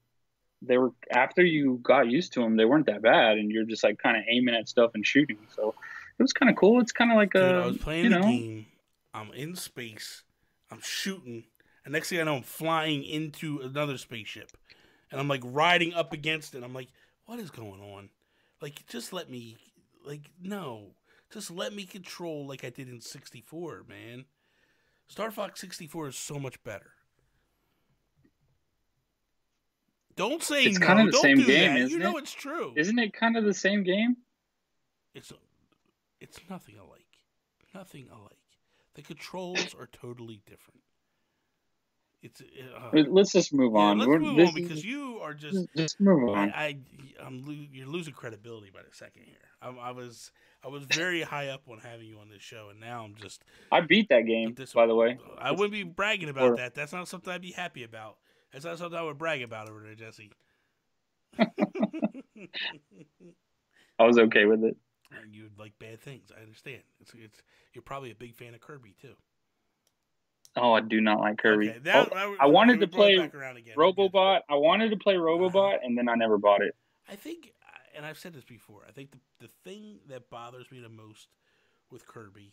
they were, after you got used to them, they weren't that bad, and you're just like kind of aiming at stuff and shooting. So it was kind of cool. It's kind of like I was playing the game. I'm in space. I'm shooting. And next thing I know, I'm flying into another spaceship. And I'm like riding up against it. I'm like, what is going on? Like, just let me, like, no. Just let me control like I did in 64, man. Star Fox 64 is so much better. Don't say it's no. Kind of the Don't same do game, that. Isn't You know it? It's true. Isn't it kind of the same game? It's nothing alike. Nothing alike. The controls are totally different. Let's just move on. Let's move on because you are just move on. You're losing credibility by the second here. I was very high up on having you on this show, and now I beat that game, by the way. I wouldn't be bragging about that. That's not something I'd be happy about. That's not something I would brag about over there, Jesse. I was okay with it. You would like bad things. I understand. You're probably a big fan of Kirby too. Oh, I do not like Kirby. Okay, now, I wanted we to brought it play back around again. Robobot. I wanted to play Robobot, and then I never bought it. I think, and I've said this before, I think the thing that bothers me the most with Kirby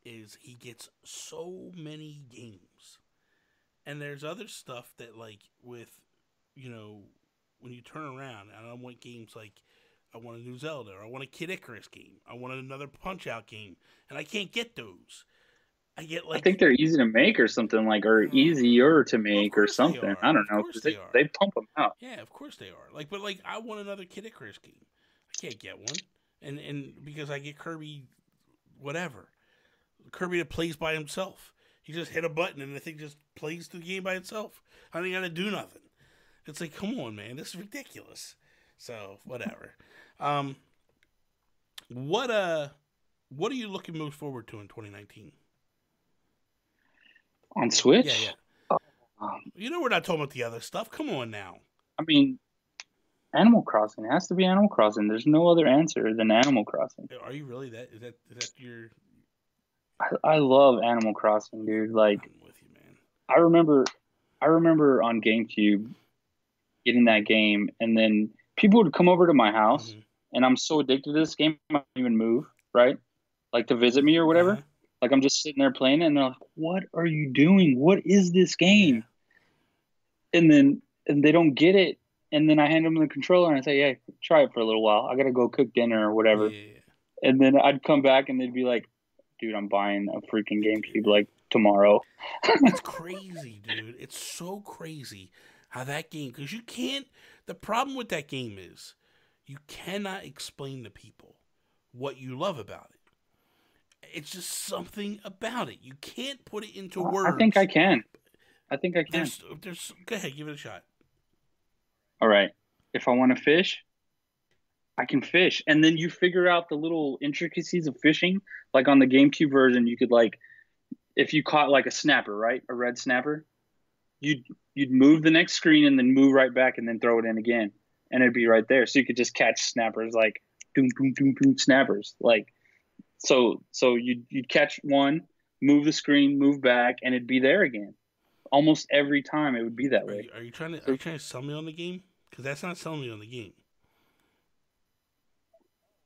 is he gets so many games. And there's other stuff that, like, with, you know, when you turn around, and I want games like, I want a new Zelda, or I want a Kid Icarus game, I want another Punch-Out game, and I can't get those. I get, like... I think they're easy to make or something, like, or easier to make or something. I don't know. Of course they are. They pump them out. Yeah, of course they are. Like, but, like, I want another Kid Icarus game. I can't get one. And because I get Kirby, whatever. Kirby that plays by himself. He just hit a button and the thing just plays the game by itself. I ain't got to do nothing. It's like, come on, man. This is ridiculous. So, whatever. What are you looking most forward to in 2019? On Switch? Yeah. You know we're not talking about the other stuff. Come on now. I mean, Animal Crossing. It has to be Animal Crossing. There's no other answer than Animal Crossing. Are you really that? Is that your... I love Animal Crossing, dude. Like, I'm with you, man. I remember on GameCube getting that game, and then people would come over to my house, and I'm so addicted to this game, I don't even move, right? Like, to visit me or whatever. Like, I'm just sitting there playing it, and they're like, what are you doing? What is this game? Yeah. And they don't get it, and then I hand them the controller, and I say, hey, try it for a little while. I got to go cook dinner or whatever. Yeah. And then I'd come back, and they'd be like, dude, I'm buying a freaking GameCube, like, tomorrow. It's crazy, dude. It's so crazy how that game... Because you can't... The problem with that game is you cannot explain to people what you love about it. It's just something about it. You can't put it into words. I think I can. There's. Go ahead, give it a shot. All right. If I want to fish, I can fish. And then you figure out the little intricacies of fishing. Like on the GameCube version, you could, like, if you caught like a snapper, right? A red snapper, you'd move the next screen and then move right back and then throw it in again. And it'd be right there. So you could just catch snappers, like doom, doom, doom, doom, snappers. Like, so you'd catch one, move the screen, move back, and it'd be there again. Almost every time it would be that way. Are you trying to sell me on the game? Because that's not selling me on the game.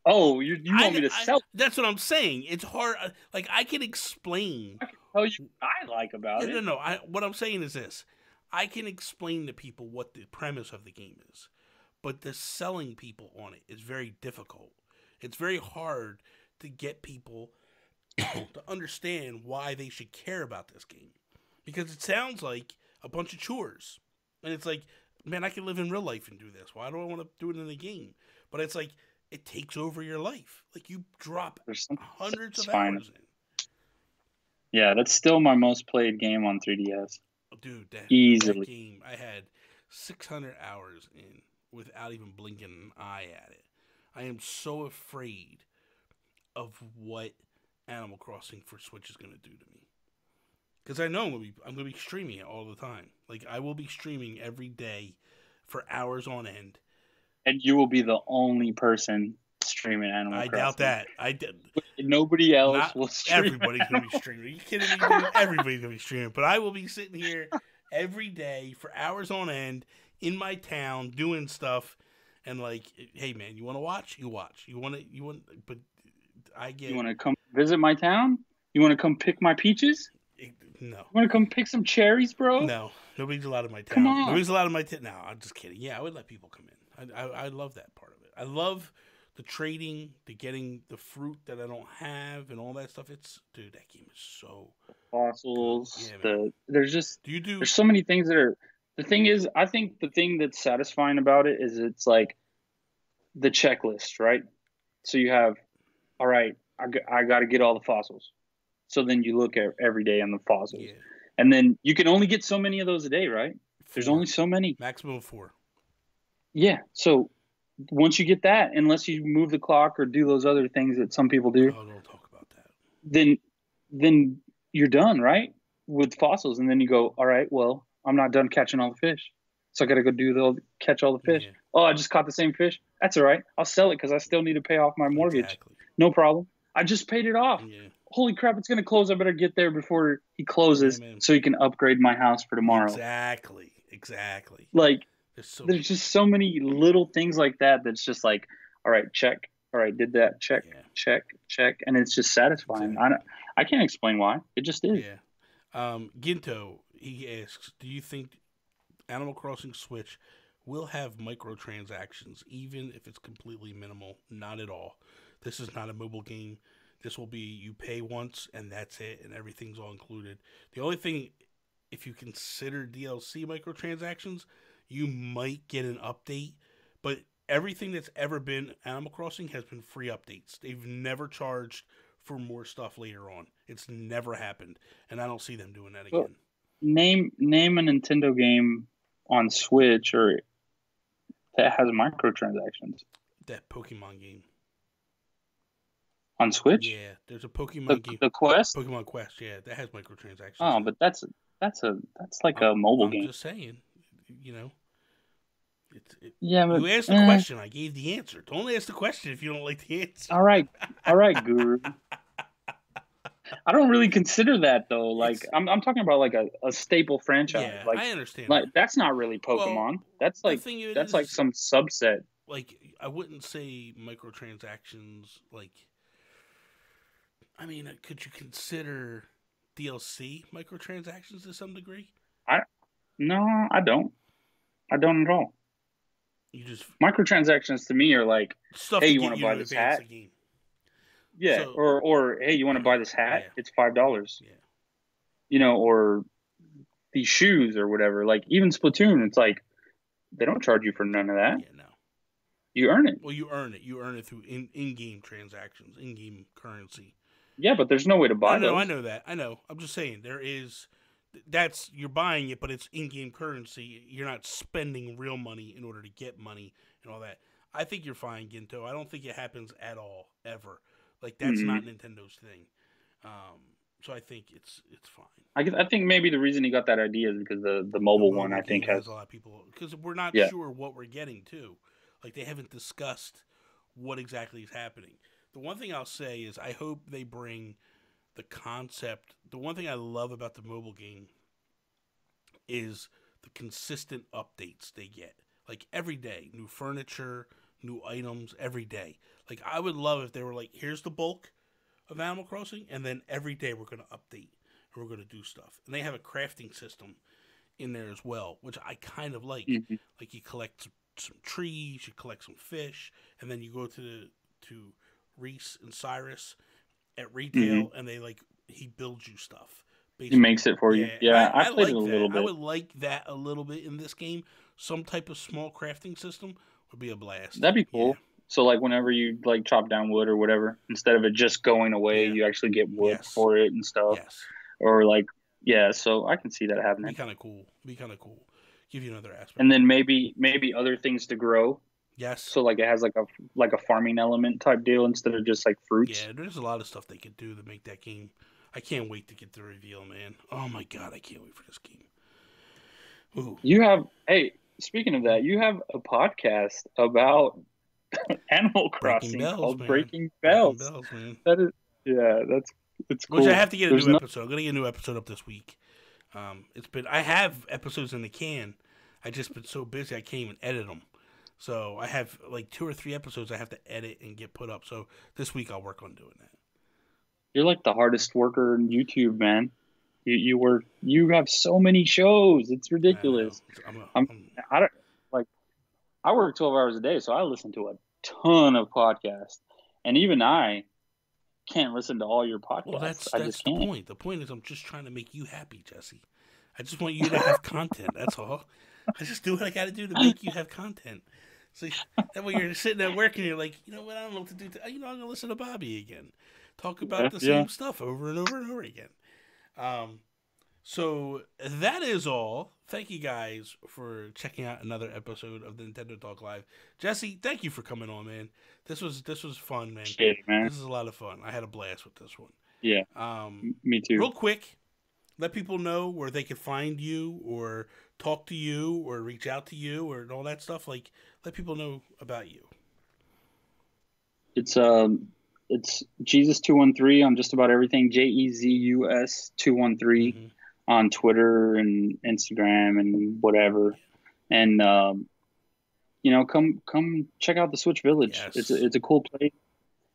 Oh, you want me to sell? That's what I'm saying. It's hard. Like, I can explain. I can tell you what I like about it. No. What I'm saying is this. I can explain to people what the premise of the game is. But the selling people on it is very difficult. It's very hard to get people to understand why they should care about this game. Because it sounds like a bunch of chores. And it's like, man, I can live in real life and do this. Why do I want to do it in a game? But it's like, it takes over your life. Like, you drop hundreds of hours in. Yeah, that's still my most played game on 3DS. Dude, that game, I had 600 hours in without even blinking an eye at it. I am so afraid of what Animal Crossing for Switch is going to do to me. Because I know I'm going to be streaming it all the time. Like, I will be streaming every day for hours on end. And you will be the only person streaming Animal Crossing. I doubt that. Nobody else will stream. Everybody's going to be streaming. Are you kidding me, dude? Everybody's going to be streaming. But I will be sitting here every day for hours on end in my town doing stuff. And like, hey, man, you want to watch? You watch. You want, but I get... You want to come visit my town? You want to come pick my peaches? No. You want to come pick some cherries, bro? No. Nobody's allowed in my town. Come on. Nobody's allowed in my town. No, I'm just kidding. Yeah, I would let people come in. I love that part of it. I love the trading, the getting the fruit that I don't have, and all that stuff. Dude, that game is so fossils. Yeah, there's so many things that are. The thing is, I think the thing that's satisfying about it is it's like the checklist, right? So you have, all right, I got to get all the fossils. So then you look at every day on the fossils, and then you can only get so many of those a day, right? 4. There's only so many. Maximum of 4. Yeah. So once you get that, unless you move the clock or do those other things that some people do, don't talk about that. Then you're done, right? With fossils, and then you go, all right, well, I'm not done catching all the fish, so I got to go catch all the fish. Yeah. Oh, I just caught the same fish. That's all right. I'll sell it because I still need to pay off my mortgage. Exactly. No problem. I just paid it off. Yeah. Holy crap, it's going to close. I better get there before he closes Yeah, man. so he can upgrade my house for tomorrow. Exactly. Like, There's there's just so many little things like that that's just like, all right, check. All right, did that. Check, Yeah. check. And it's just satisfying. Exactly. I can't explain why. It just is. Yeah. Ginto, he asks, do you think Animal Crossing Switch will have microtransactions, even if it's completely minimal? Not at all. This is not a mobile game. This will be you pay once and that's it, and everything's all included. The only thing, if you consider DLC microtransactions, you might get an update, but everything that's ever been Animal Crossing has been free updates. They've never charged for more stuff later on. It's never happened, and I don't see them doing that again. Well, name a Nintendo game on Switch or that has microtransactions. That Pokemon game. On Switch? Yeah, there's a Pokemon game. The Quest? Pokemon Quest, yeah, that has microtransactions. Oh, but that's like a mobile game. I'm just saying, you know. Yeah, but you asked the question, I gave the answer. Don't ask the question if you don't like the answer. All right, Guru. I don't really consider that though. Like I'm talking about like a staple franchise. Yeah, like, I understand. Like that's not really Pokemon. Well, that's like like some subset. Like I wouldn't say microtransactions. Like, I mean, could you consider DLC microtransactions to some degree? No, I don't. I don't at all. You just microtransactions to me are like, stuff hey, you want to buy this hat? Yeah, so, or hey, you want to buy this hat? Yeah. It's $5. Yeah. You know, or these shoes or whatever. Like even Splatoon, it's like they don't charge you for none of that. Yeah, no. You earn it. Well, you earn it. You earn it through in-game transactions, in-game currency. Yeah, but there's no way to buy those. I know that. I know. I'm just saying there is. That's you're buying it, but it's in-game currency. You're not spending real money in order to get money and all that. I think you're fine, Ginto. I don't think it happens at all, ever. Like that's not Nintendo's thing. So I think it's fine. I think maybe the reason he got that idea is because the mobile one I think has a lot of people because we're not sure what we're getting to. Like they haven't discussed what exactly is happening. The one thing I'll say is I hope they bring the concept. The one thing I love about the mobile game is the consistent updates they get. Like every day, new furniture, new items every day. Like I would love if they were like, here's the bulk of Animal Crossing, and then every day we're going to update and we're going to do stuff. And they have a crafting system in there as well, which I kind of like. Like you collect some trees, you collect some fish, and then you go to Reese and Cyrus at retail, and he builds you stuff. Basically. He makes it for you. Yeah, I played like it a little bit. I would like that a little bit in this game. Some type of small crafting system would be a blast. That'd be cool. Yeah. So like whenever you like chop down wood or whatever, instead of it just going away, you actually get wood for it and stuff. Yes. Or like, so I can see that happening. Be kind of cool. Give you another aspect. And then maybe other things to grow. Yes. So like it has like a farming element type deal instead of just like fruits. Yeah, there's a lot of stuff they could do to make that game. I can't wait to get the reveal, man. Oh my god, I can't wait for this game. Ooh. Speaking of that, you have a podcast about Animal Crossing called Breaking Bells. Man. That is, it's cool. Which I have to get a new episode. I'm gonna get a new episode up this week. I have episodes in the can. I just been so busy I can't even edit them. So I have like 2 or 3 episodes I have to edit and get put up. So this week I'll work on doing that. You're like the hardest worker in YouTube, man. You have so many shows. It's ridiculous. I work 12 hours a day, so I listen to a ton of podcasts, and even I can't listen to all your podcasts. Well, that's the point. The point is I'm just trying to make you happy, Jesse. I just want you to have content. That's all. I just do what I got to do to make you have content. So that way you're sitting at work and you're like, you know what? I don't know what to do. I'm going to listen to Bobby again. Talk about the same stuff over and over and over again. So that is all. Thank you guys for checking out another episode of the Nintendo Talk Live. Jesse, thank you for coming on, man. This was fun, man. Shit, man. This is a lot of fun. I had a blast with this one. Yeah. Me too. Real quick, let people know where they can find you or talk to you or reach out to you or all that stuff. Like, let people know about you. It's Jesus213 on just about everything. JEZUS 213 Mm-hmm. on Twitter and Instagram and whatever. And come check out the Switch Village. Yes. It's a cool place.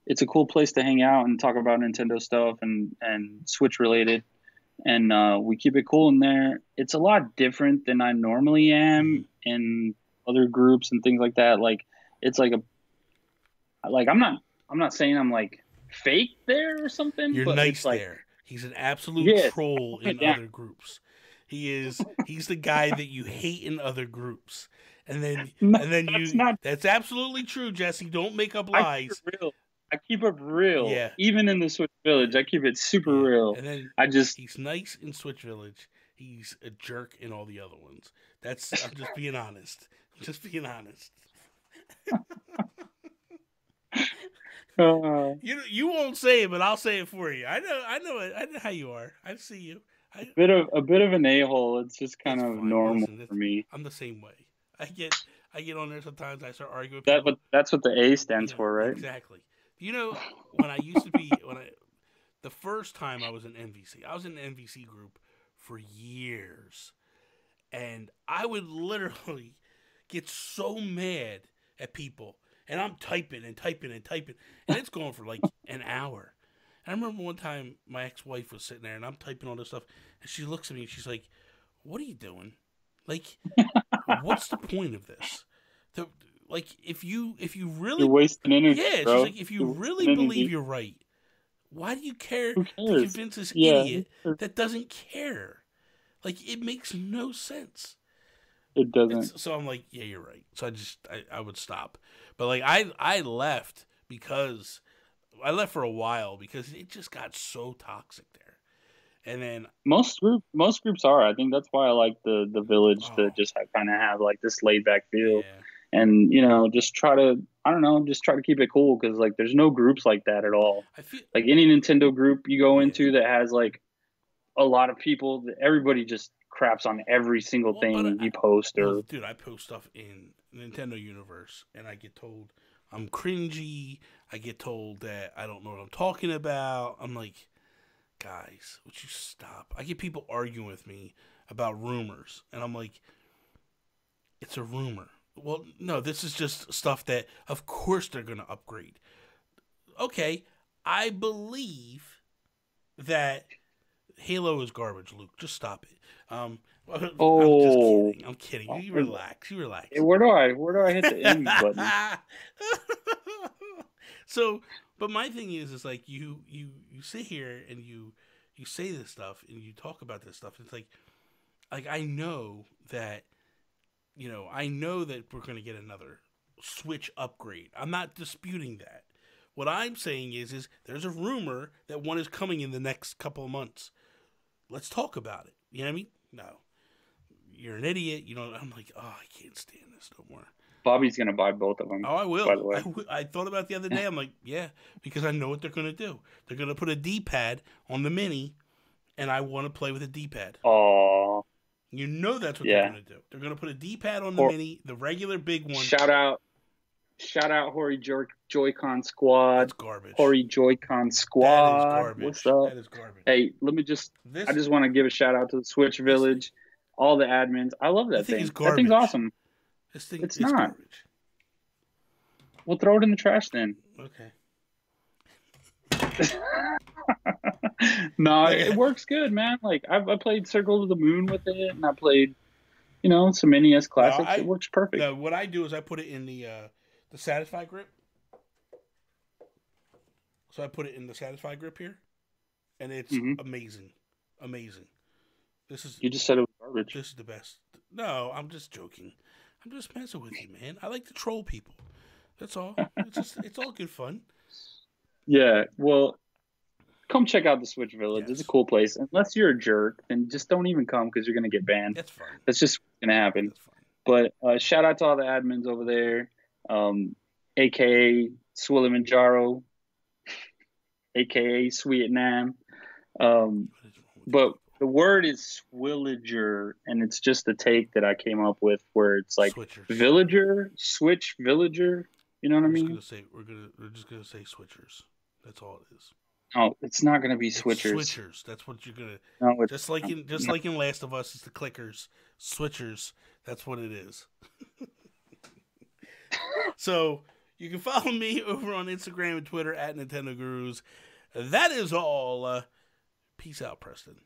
It's a cool place to hang out and talk about Nintendo stuff and Switch related. And we keep it cool in there. It's a lot different than I normally am in other groups and things like that. Like it's like I'm not saying I'm like fake there or something. You're but nice it's like, there. He's an absolute troll in yeah. other groups. He's the guy that you hate in other groups. And then that's absolutely true, Jesse. Don't make up lies. I keep it real. Yeah. Even in the Switch Village, I keep it super real. And then he's nice in Switch Village. He's a jerk in all the other ones. I'm just being honest. You won't say it, but I'll say it for you. I know how you are. I see you. A bit of an a-hole. It's just kind of normal for me. I'm the same way. I get on there sometimes. I start arguing with people. That's what the A stands for, right? Exactly. When I used to be the first time I was in MVC, I was in an MVC group for years, and I would literally get so mad at people, and I'm typing, and it's going for like an hour. And I remember one time my ex-wife was sitting there, and I'm typing all this stuff, and she looks at me, and she's like, "What are you doing? Like, what's the point of this? Like, if you really, you're wasting energy, yeah, bro. She's like, if you really believe you're right, why do you care to convince this idiot that doesn't care? Like, it makes no sense. It doesn't. So I'm like, yeah, you're right. So I would stop. But like I left for a while because it just got so toxic there. And then most groups are. I think that's why I like the village to just kind of have like this laid back feel. Yeah. And just try to keep it cool because like there's no groups like that at all. I feel like any Nintendo group you go into that has like a lot of people, everybody just craps on every single thing you post. Dude, I post stuff in Nintendo Universe and I get told I'm cringy. I get told that I don't know what I'm talking about. I'm like, guys, would you stop? I get people arguing with me about rumors, and I'm like, it's a rumor. Well, no, this is just stuff that, of course, they're going to upgrade. Okay, I believe that Halo is garbage, Luke. Just stop it. I'm just kidding. You relax. Hey, where do I hit the end button? So, but my thing is like you sit here and you say this stuff and you talk about this stuff. It's like I know that. I know that we're going to get another Switch upgrade. I'm not disputing that. What I'm saying is there's a rumor that one is coming in the next couple of months. Let's talk about it. You know what I mean? No. You're an idiot. I'm like, oh, I can't stand this no more. Bobby's going to buy both of them. Oh, I will. By the way. I thought about it the other day. I'm like, yeah, because I know what they're going to do. They're going to put a D-pad on the Mini, and I want to play with a D-pad. Oh. You know that's what they're going to do. They're going to put a D-pad on the Mini, the regular big one. Shout out Hori Joy-Con Squad. That's garbage. Hori Joy-Con Squad. That is garbage. What's up? That is garbage. Hey, I just want to give a shout out to the Switch Village, all the admins. I love that thing. That thing's awesome. It's not garbage. We'll throw it in the trash then. Okay. No, it works good, man. Like I played Circle of the Moon with it, and I played, some NES classics. It works perfect. No, what I do is I put it in the Satisfy grip. So I put it in the Satisfy grip here, and it's amazing. You just said it was garbage. This is the best. No, I'm just joking. I'm just messing with you, man. I like to troll people. That's all. It's all good fun. Yeah, well, come check out the Switch Village. Yes. It's a cool place. Unless you're a jerk, then just don't even come because you're going to get banned. That's fine. That's just going to happen. That's fine. But shout out to all the admins over there, a.k.a. Swillimanjaro, a.k.a. Sweetnam. But the word is Swillager, and it's just a take that I came up with where it's like Switchers. Villager, Switch Villager. You know what I We're just mean? gonna say we're just gonna say switchers. That's all it is. Oh, it's not gonna be It's switchers. switchers. That's what you're gonna. No, it's Just like in Last of Us, it's the clickers. Switchers. That's what it is. So you can follow me over on Instagram and Twitter at Nintendo Gurus. That is all. Peace out, Preston.